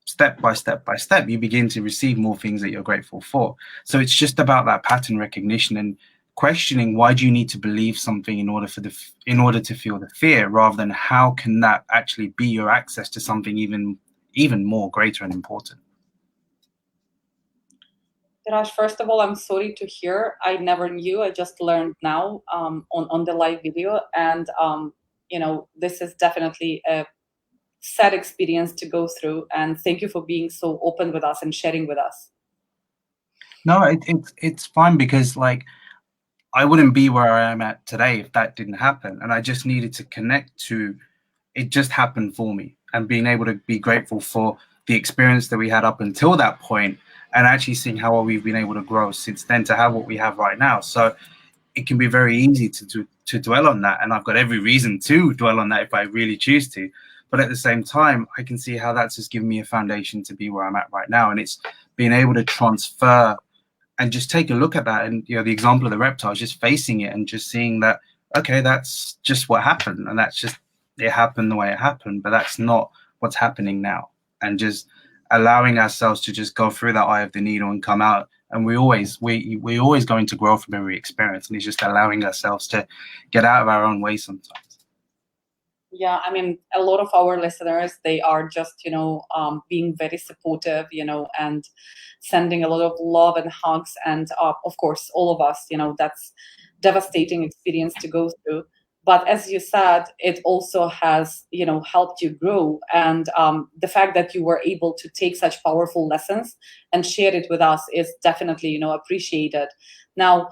Step by step by step, you begin to receive more things that you're grateful for. So it's just about that pattern recognition and questioning, why do you need to believe something in order to feel the fear, rather than how can that actually be your access to something even more greater and important. Raj, first of all, I'm sorry to hear. I never knew. I just learned now on the live video, and this is definitely a sad experience to go through. And thank you for being so open with us and sharing with us. No, it's fine, because like I wouldn't be where I am at today if that didn't happen, and I just needed to connect to it. Just happened for me, and being able to be grateful for the experience that we had up until that point, and actually seeing how well we've been able to grow since then to have what we have right now. So it can be very easy to dwell on that, and I've got every reason to dwell on that if I really choose to. But at the same time, I can see how that's just given me a foundation to be where I'm at right now, and it's being able to transfer and just take a look at that. And the example of the reptiles, just facing it and just seeing that, okay, that's just what happened, and that's just it happened the way it happened, but that's not what's happening now. And just allowing ourselves to just go through that eye of the needle and come out. And we're always going to grow from every experience, and it's just allowing ourselves to get out of our own way sometimes. Yeah, I mean, a lot of our listeners, they are just, being very supportive, and sending a lot of love and hugs. And of course, all of us, that's devastating experience to go through. But as you said, it also has, helped you grow. And the fact that you were able to take such powerful lessons and share it with us is definitely, appreciated. Now,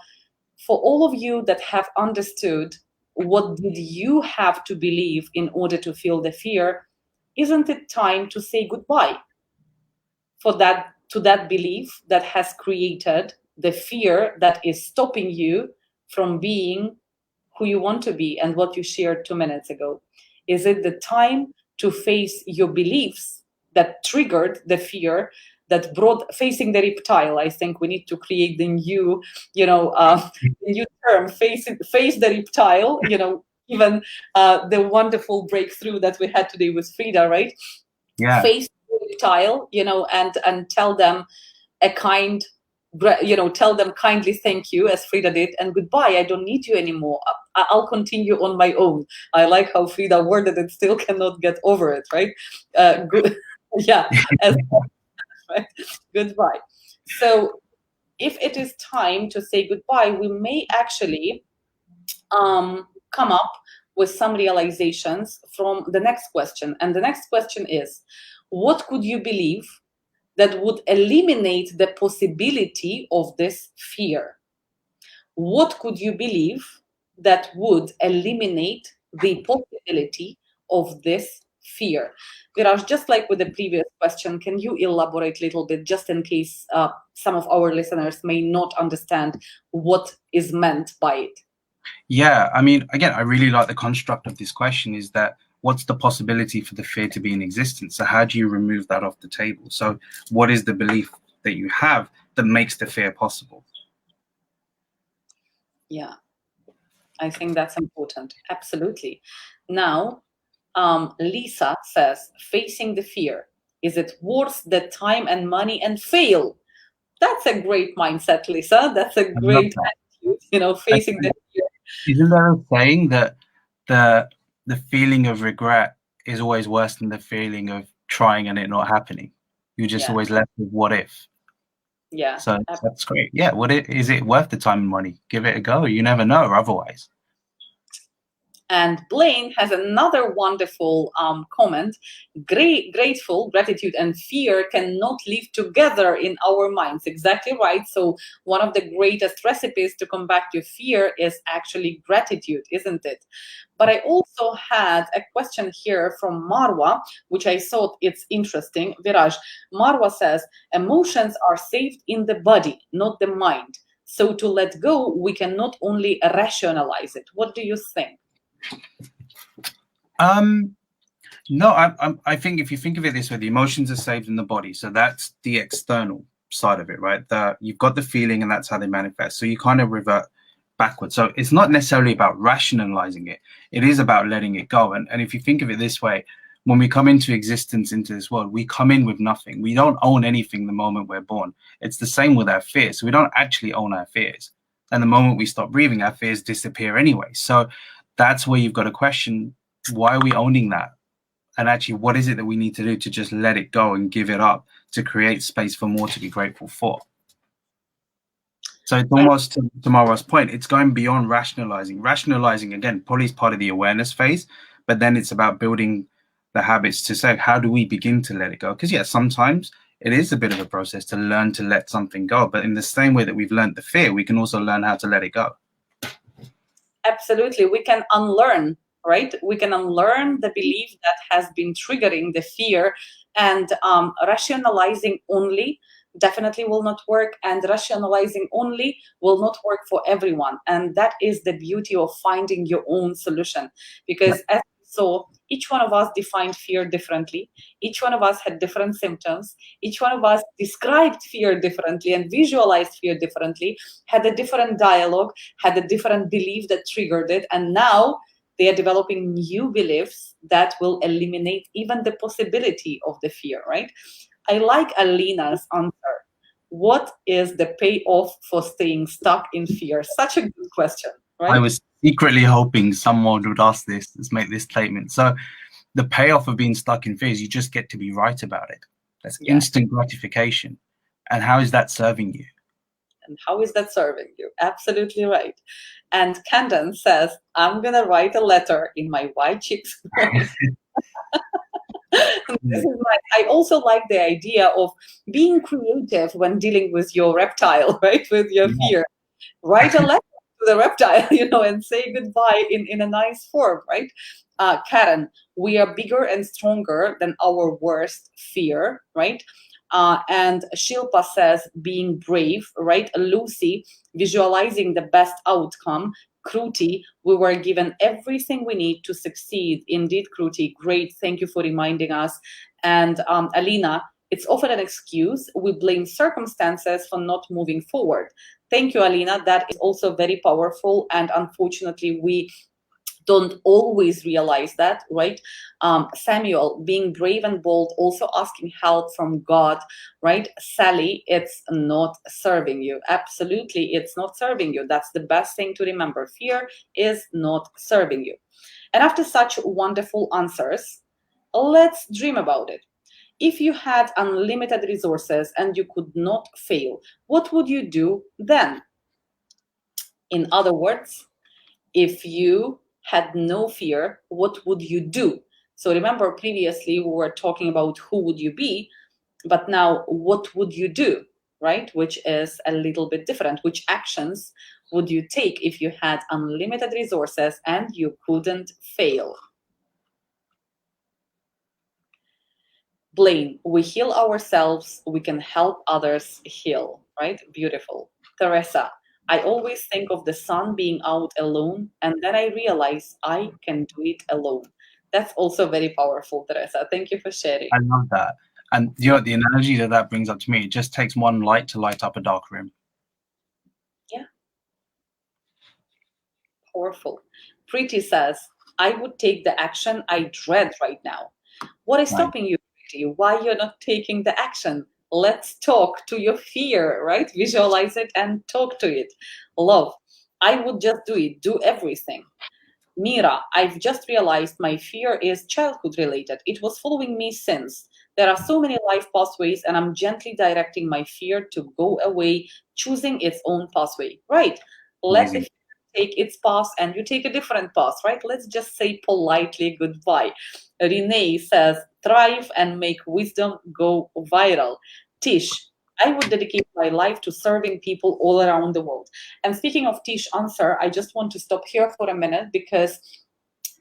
for all of you that have understood what did you have to believe in order to feel the fear, isn't it time to say goodbye to that belief that has created the fear that is stopping you from being who you want to be and what you shared 2 minutes ago? Is it the time to face your beliefs that triggered the fear that brought facing the reptile? I think we need to create the new, new term, face the reptile, even the wonderful breakthrough that we had today with Frida, right? Yeah. Face the reptile, and tell them a kind, tell them kindly thank you, as Frida did, and goodbye. I don't need you anymore. I'll continue on my own. I like how Frida worded it, still cannot get over it, right? Good. Yeah. Right? Goodbye. So if it is time to say goodbye, we may actually come up with some realizations from the next question. And the next question is, what could you believe that would eliminate the possibility of this fear? What could you believe that would eliminate the possibility of this fear? Viraj, just like with the previous question, can you elaborate a little bit, just in case some of our listeners may not understand what is meant by it? Yeah, I mean, again, I really like the construct of this question, is that what's the possibility for the fear to be in existence? So how do you remove that off the table? So what is the belief that you have that makes the fear possible? Yeah, I think that's important. Absolutely. Now, Lisa says, facing the fear, is it worth the time and money and fail? That's a great mindset, Lisa. That's a great attitude, facing the fear. Isn't there a saying that the feeling of regret is always worse than the feeling of trying and it not happening? You're just always left with what if. Yeah. So that's great. Yeah. Is it worth the time and money? Give it a go. You never know otherwise. And Blaine has another wonderful comment. Grateful, gratitude, and fear cannot live together in our minds. Exactly right. So one of the greatest recipes to combat your fear is actually gratitude, isn't it? But I also had a question here from Marwa, which I thought it's interesting. Viraj, Marwa says, emotions are saved in the body, not the mind. So to let go, we can not only rationalize it. What do you think? No, I think if you think of it this way, the emotions are saved in the body. So that's the external side of it, right? You've got the feeling and that's how they manifest. So you kind of revert backwards. So it's not necessarily about rationalizing it. It is about letting it go. And if you think of it this way, when we come into existence into this world, we come in with nothing. We don't own anything the moment we're born. It's the same with our fears. So we don't actually own our fears. And the moment we stop breathing, our fears disappear anyway. So that's where you've got to question, why are we owning that? And actually, what is it that we need to do to just let it go and give it up to create space for more to be grateful for? So it's almost to Mara's point, it's going beyond rationalizing. Rationalizing, again, probably is part of the awareness phase, but then it's about building the habits to say, how do we begin to let it go? Because, yeah, sometimes it is a bit of a process to learn to let something go. But in the same way that we've learned the fear, we can also learn how to let it go. Absolutely. We can unlearn, right? We can unlearn the belief that has been triggering the fear, and rationalizing only definitely will not work, and rationalizing only will not work for everyone. And that is the beauty of finding your own solution, because as we saw, each one of us defined fear differently. Each one of us had different symptoms. Each one of us described fear differently and visualized fear differently, had a different dialogue, had a different belief that triggered it. And now they are developing new beliefs that will eliminate even the possibility of the fear, right? I like Alina's answer. What is the payoff for staying stuck in fear? Such a good question, I right? was secretly hoping someone would ask this, let's make this statement. So the payoff of being stuck in fear is you just get to be right about it. That's Yeah. instant gratification. And how is that serving you? And how is that serving you? Absolutely right. And Camden says, I'm going to write a letter in my white chicks voice. This is I also like the idea of being creative when dealing with your reptile, right? With your fear. Write a letter to the reptile, and say goodbye in a nice form, right? Karen, we are bigger and stronger than our worst fear, right? And Shilpa says being brave, right? Lucy, visualizing the best outcome. Kruti, we were given everything we need to succeed. Indeed, Kruti, great. Thank you for reminding us. And Alina, it's often an excuse. We blame circumstances for not moving forward. Thank you, Alina. That is also very powerful. And unfortunately, we don't always realize that, right? Samuel, being brave and bold, also asking help from God, right? Sally, it's not serving you. Absolutely, it's not serving you. That's the best thing to remember. Fear is not serving you. And after such wonderful answers, let's dream about it. If you had unlimited resources and you could not fail, what would you do then? In other words, if you had no fear, what would you do? So remember, previously we were talking about who would you be, but now what would you do, right? Which is a little bit different. Which actions would you take if you had unlimited resources and you couldn't fail? Blaine, we heal ourselves, we can help others heal, right? Beautiful. Teresa, I always think of the sun being out alone, and then I realize I can do it alone. That's also very powerful, Teresa. Thank you for sharing. I love that. And the analogy that brings up to me, it just takes one light to light up a dark room. Yeah, powerful. Preeti says, I would take the action I dread right now. What is Right. stopping you, Preeti? Why you're not taking the action? Let's talk to your fear, right? Visualize it and talk to it. Love. I would just do it, do everything. Mira, I've just realized my fear is childhood related. It was following me since. There are so many life pathways, and I'm gently directing my fear to go away, choosing its own pathway. Right. Let the Amazing. fear take its path, and you take a different path, right? Let's just say politely goodbye. Renee says, thrive and make wisdom go viral. Tish, I would dedicate my life to serving people all around the world. And speaking of Tish answer, I just want to stop here for a minute, because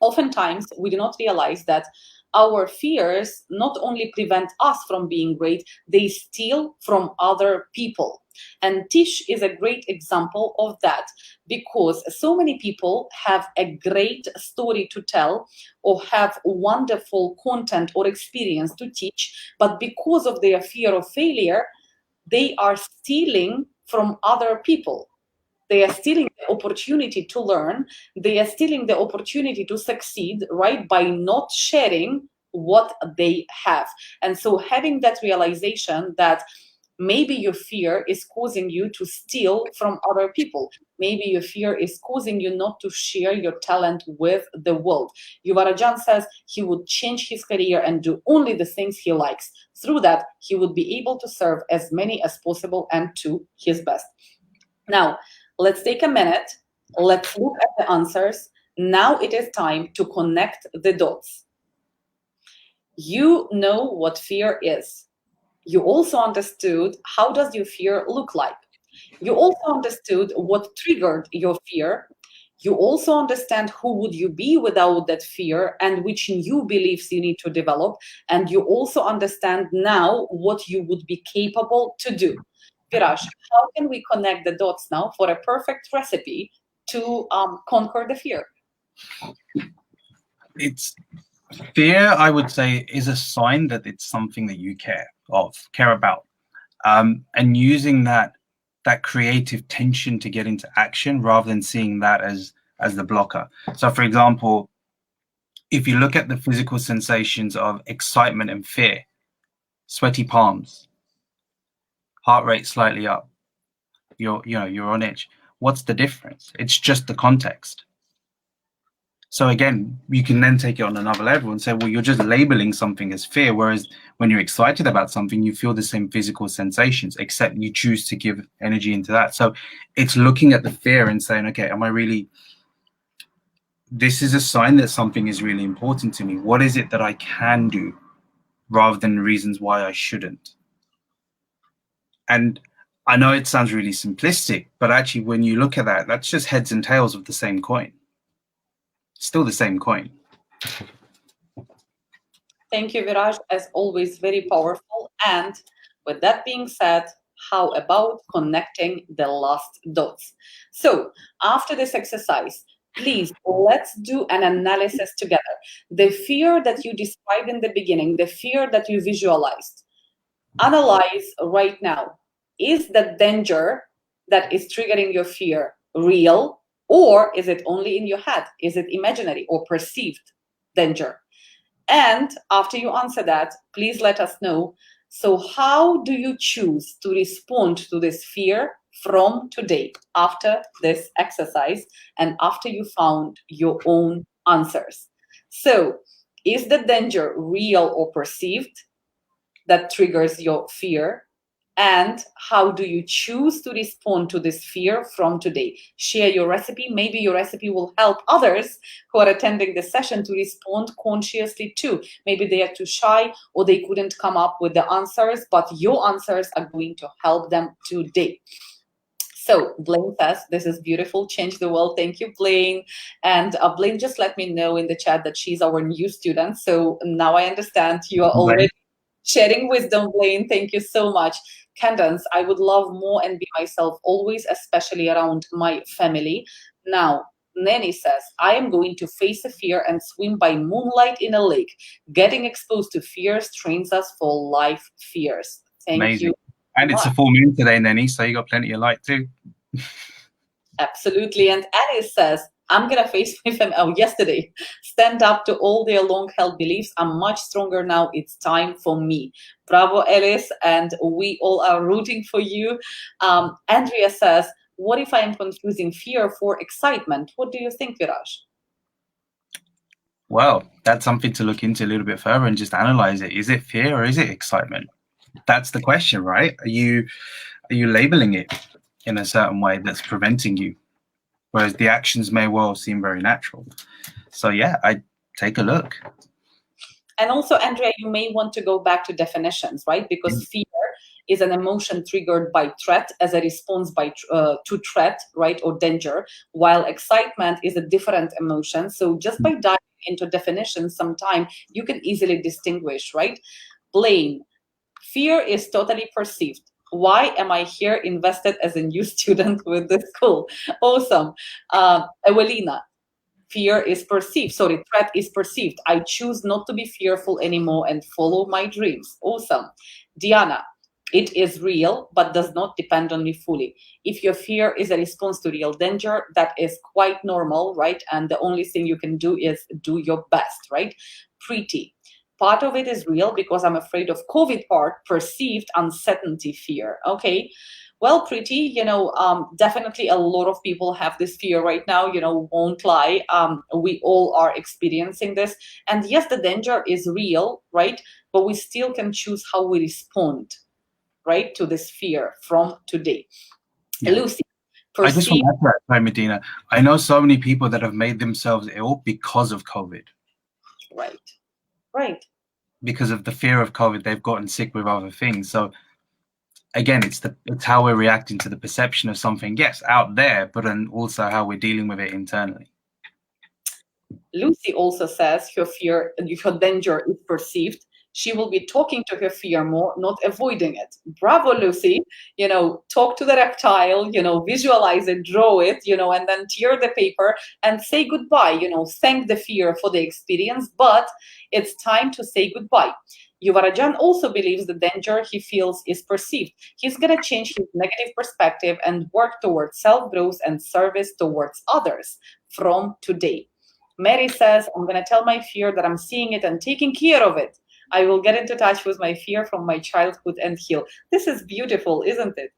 oftentimes we do not realize that our fears not only prevent us from being great, they steal from other people. And Tish is a great example of that, because so many people have a great story to tell or have wonderful content or experience to teach, but because of their fear of failure, they are stealing from other people. They are stealing the opportunity to learn. They are stealing the opportunity to succeed, right? By not sharing what they have. And so having that realization that maybe your fear is causing you to steal from other people. Maybe your fear is causing you not to share your talent with the world. Yuvarajan says he would change his career and do only the things he likes. Through that, he would be able to serve as many as possible and to his best. Now, let's take a minute. Let's look at the answers. Now it is time to connect the dots. You know what fear is. You also understood how does your fear look like. You also understood what triggered your fear. You also understand who would you be without that fear and which new beliefs you need to develop. And you also understand now what you would be capable to do. Viraj, how can we connect the dots now for a perfect recipe to conquer the fear? It's fear, I would say, is a sign that it's something that you care about, and using that creative tension to get into action rather than seeing that as the blocker. So, for example, if you look at the physical sensations of excitement and fear, sweaty palms, heart rate slightly up, you're on edge. What's the difference? It's just the context. So again, you can then take it on another level and say, well, you're just labeling something as fear, whereas when you're excited about something, you feel the same physical sensations, except you choose to give energy into that. So it's looking at the fear and saying, okay, this is a sign that something is really important to me. What is it that I can do rather than reasons why I shouldn't? And I know it sounds really simplistic, but actually when you look at that, that's just heads and tails of the same coin. Still the same coin. Thank you, Viraj. As always, very powerful. And with that being said, how about connecting the last dots? So after this exercise, please, let's do an analysis together. The fear that you described in the beginning, the fear that you visualized, analyze right now. Is the danger that is triggering your fear real, or is it only in your head? Is it imaginary or perceived danger? And after you answer that, please let us know. So how do you choose to respond to this fear from today after this exercise and after you found your own answers? So is the danger real or perceived that triggers your fear? And how do you choose to respond to this fear from today? Share your recipe. Maybe your recipe will help others who are attending the session to respond consciously too. Maybe they are too shy or they couldn't come up with the answers, but your answers are going to help them today. So Blaine says, this is beautiful, change the world. Thank you, Blaine. And Blaine just let me know in the chat that she's our new student. So now I understand you are already sharing wisdom, Blaine. Thank you so much. Candance, I would love more and be myself always, especially around my family. Now, Nanny says, I am going to face a fear and swim by moonlight in a lake. Getting exposed to fears trains us for life fears. Thank you. And it's a full moon today, Nanny, so you got plenty of light too. Absolutely. And Alice says, I'm going to face my family. Yesterday, stand up to all their long-held beliefs. I'm much stronger now. It's time for me. Bravo, Alice. And we all are rooting for you. Andrea says, what if I am confusing fear for excitement? What do you think, Viraj? Well, that's something to look into a little bit further and just analyze it. Is it fear or is it excitement? That's the question, right? Are you labeling it in a certain way that's preventing you? Whereas the actions may well seem very natural. So yeah, I take a look. And also, Andrea, you may want to go back to definitions, right? Because fear is an emotion triggered by threat as a response to threat, right, or danger, while excitement is a different emotion. So just by diving into definitions sometime, you can easily distinguish, right? Blaine, fear is totally perceived. Why am I here invested as a new student with the school? Awesome. Ewelina, threat is perceived. I choose not to be fearful anymore and follow my dreams. Awesome. Diana, it is real, but does not depend on me fully. If your fear is a response to real danger, that is quite normal, right? And the only thing you can do is do your best, right? Pretty. Part of it is real because I'm afraid of COVID part, perceived uncertainty fear. Okay. Well, pretty, definitely a lot of people have this fear right now, won't lie. We all are experiencing this. And yes, the danger is real, right? But we still can choose how we respond, right, to this fear from today. Yeah. Lucy, I just perceive. want to add to that, sorry, Medina. I know so many people that have made themselves ill because of COVID. Right, right. Because of the fear of COVID, they've gotten sick with other things. So again, it's how we're reacting to the perception of something, yes, out there, but then also how we're dealing with it internally. Lucy also says her danger is perceived. She will be talking to her fear more, not avoiding it. Bravo, Lucy. Talk to the reptile, visualize it, draw it, and then tear the paper and say goodbye, thank the fear for the experience, but it's time to say goodbye. Yuvarajan also believes the danger he feels is perceived. He's going to change his negative perspective and work towards self-growth and service towards others from today. Mary says, I'm going to tell my fear that I'm seeing it and taking care of it. I will get into touch with my fear from my childhood and heal. This is beautiful, isn't it?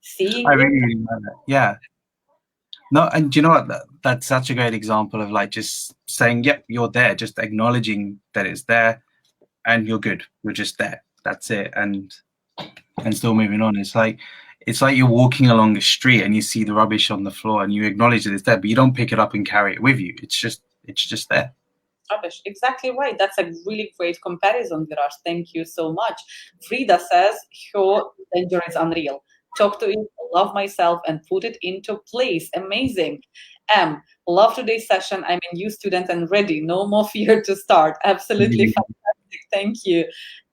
Seeing I it. really love it. Yeah. No, and do you know what? That's such a great example of like just saying, yep, you're there, just acknowledging that it's there and you're good. You're just there. That's it. And still moving on. It's like you're walking along the street and you see the rubbish on the floor and you acknowledge that it's there, but you don't pick it up and carry it with you. It's just there. Rubbish. Exactly right. That's a really great comparison, Viraj. Thank you so much. Frida says, your danger is unreal. Talk to it, love myself, and put it into place. Amazing. Love today's session. I'm a new student and ready. No more fear to start. Absolutely fantastic. Thank you.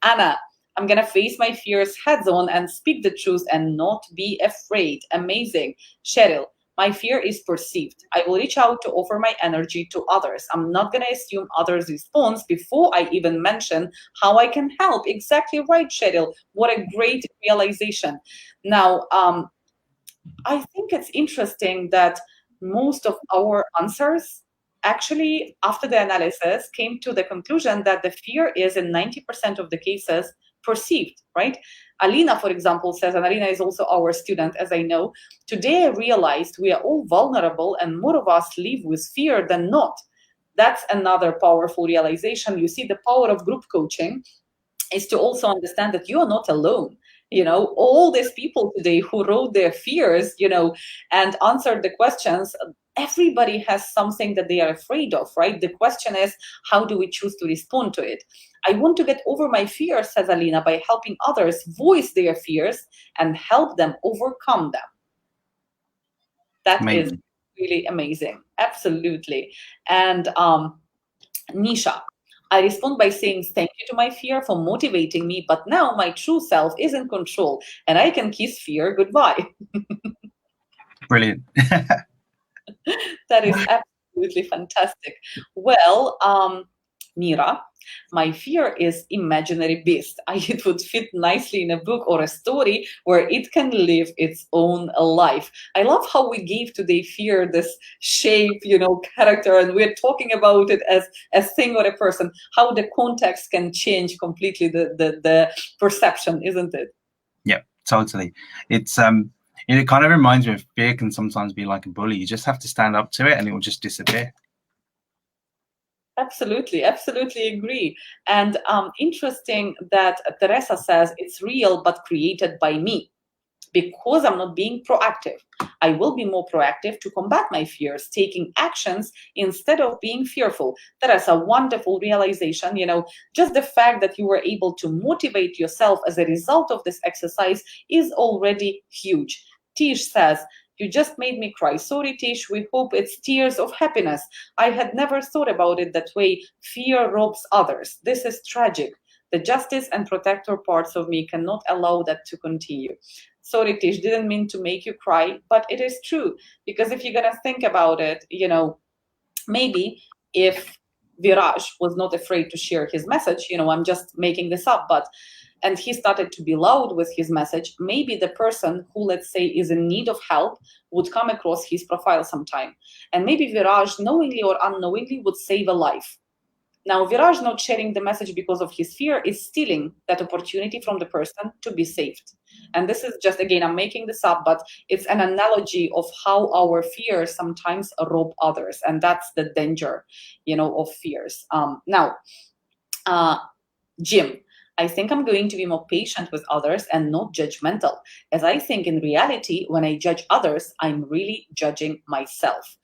Anna, I'm going to face my fears heads on and speak the truth and not be afraid. Amazing. Cheryl, my fear is perceived. I will reach out to offer my energy to others. I'm not going to assume others' response before I even mention how I can help. Exactly right, Cheryl. What a great realization. Now, I think it's interesting that most of our answers actually, after the analysis, came to the conclusion that the fear is in 90% of the cases perceived, right? Alina, for example, says, and Alina is also our student, as I know, today I realized we are all vulnerable and more of us live with fear than not. That's another powerful realization. You see, the power of group coaching is to also understand that you are not alone. All these people today who wrote their fears, and answered the questions, everybody has something that they are afraid of, right? The question is, how do we choose to respond to it? I want to get over my fears, says Alina, by helping others voice their fears and help them overcome them. That is Amazing. really amazing. Absolutely. And Nisha, I respond by saying thank you to my fear for motivating me, but now my true self is in control and I can kiss fear goodbye. Brilliant. That is absolutely fantastic. Well, Mira, my fear is imaginary beast. It would fit nicely in a book or a story where it can live its own life. I love how we gave today fear this shape, character, and we're talking about it as a thing or a person, how the context can change completely the perception, isn't it? Yeah, totally. It's it kind of reminds me of fear can sometimes be like a bully. You just have to stand up to it and it will just disappear. Absolutely, absolutely agree. And interesting that Teresa says it's real but created by me. Because I'm not being proactive, I will be more proactive to combat my fears, taking actions instead of being fearful. That is a wonderful realization. Just the fact that you were able to motivate yourself as a result of this exercise is already huge. Tish says, you just made me cry. Sorry, Tish. We hope it's tears of happiness. I had never thought about it that way. Fear robs others. This is tragic. The justice and protector parts of me cannot allow that to continue. Sorry, Tish, didn't mean to make you cry, but it is true. Because if you're going to think about it, maybe if Viraj was not afraid to share his message, I'm just making this up, and he started to be loud with his message, maybe the person who, let's say, is in need of help would come across his profile sometime. And maybe Viraj, knowingly or unknowingly, would save a life. Now, Viraj not sharing the message because of his fear is stealing that opportunity from the person to be saved. And this is just, again, I'm making this up, but it's an analogy of how our fears sometimes rob others. And that's the danger, of fears. Jim, I think I'm going to be more patient with others and not judgmental, as I think in reality, when I judge others, I'm really judging myself.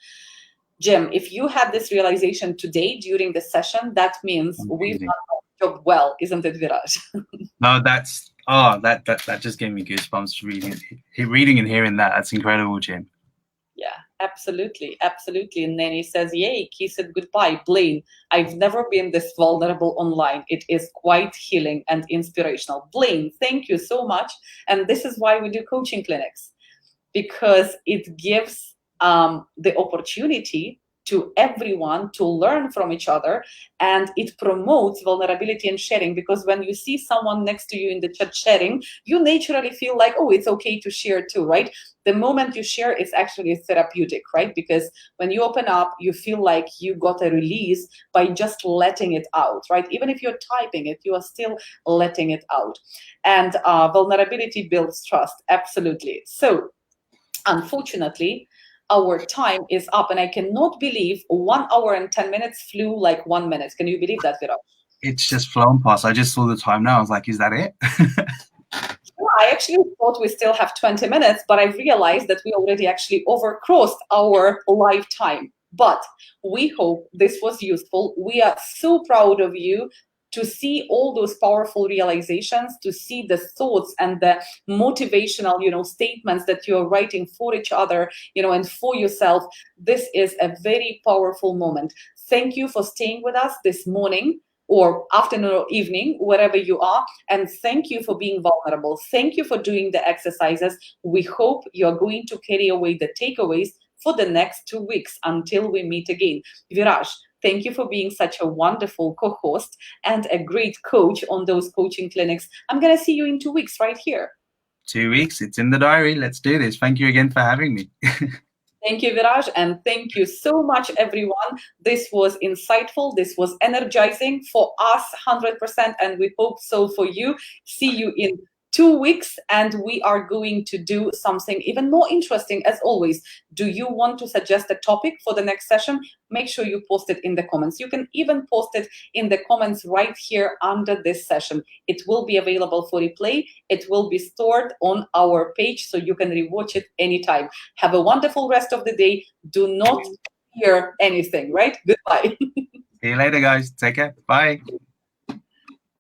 Jim, if you had this realization today during the session, that means we've done our job well, isn't it, Viraj? No, that just gave me goosebumps reading and hearing that. That's incredible, Jim. Yeah, absolutely. And then he says, yay, kiss it goodbye. Blaine, I've never been this vulnerable online. It is quite healing and inspirational. Blaine, thank you so much. And this is why we do coaching clinics, because it gives the opportunity to everyone to learn from each other, and it promotes vulnerability and sharing, because when you see someone next to you in the chat sharing, you naturally feel like, oh, it's okay to share too, right? The moment you share, it's actually therapeutic, right? Because when you open up, you feel like you got a release by just letting it out, right? Even if you're typing it, you are still letting it out. And vulnerability builds trust, absolutely. So unfortunately, our time is up, and I cannot believe 1 hour and 10 minutes flew like 1 minute. Can you believe that, Viraj? It's just flown past. I just saw the time now. I was like, is that it? I actually thought we still have 20 minutes, but I realized that we already actually overcrossed our lifetime. But we hope this was useful. We are so proud of you to see all those powerful realizations, to see the thoughts and the motivational, statements that you're writing for each other, and for yourself. This is a very powerful moment. Thank you for staying with us this morning or afternoon or evening, wherever you are. And thank you for being vulnerable. Thank you for doing the exercises. We hope you're going to carry away the takeaways for the next 2 weeks until we meet again. Viraj, thank you for being such a wonderful co-host and a great coach on those coaching clinics. I'm going to see you in 2 weeks right here. 2 weeks. It's in the diary. Let's do this. Thank you again for having me. Thank you, Viraj, and thank you so much, everyone. This was insightful. This was energizing for us, 100%, and we hope so for you. See you in 2 weeks, and we are going to do something even more interesting, as always. Do you want to suggest a topic for the next session? Make sure you post it in the comments. You can even post it in the comments right here under this session. It will be available for replay. It will be stored on our page, so you can rewatch it anytime. Have a wonderful rest of the day. Do not fear anything, right? Goodbye. See you later, guys. Take care. Bye.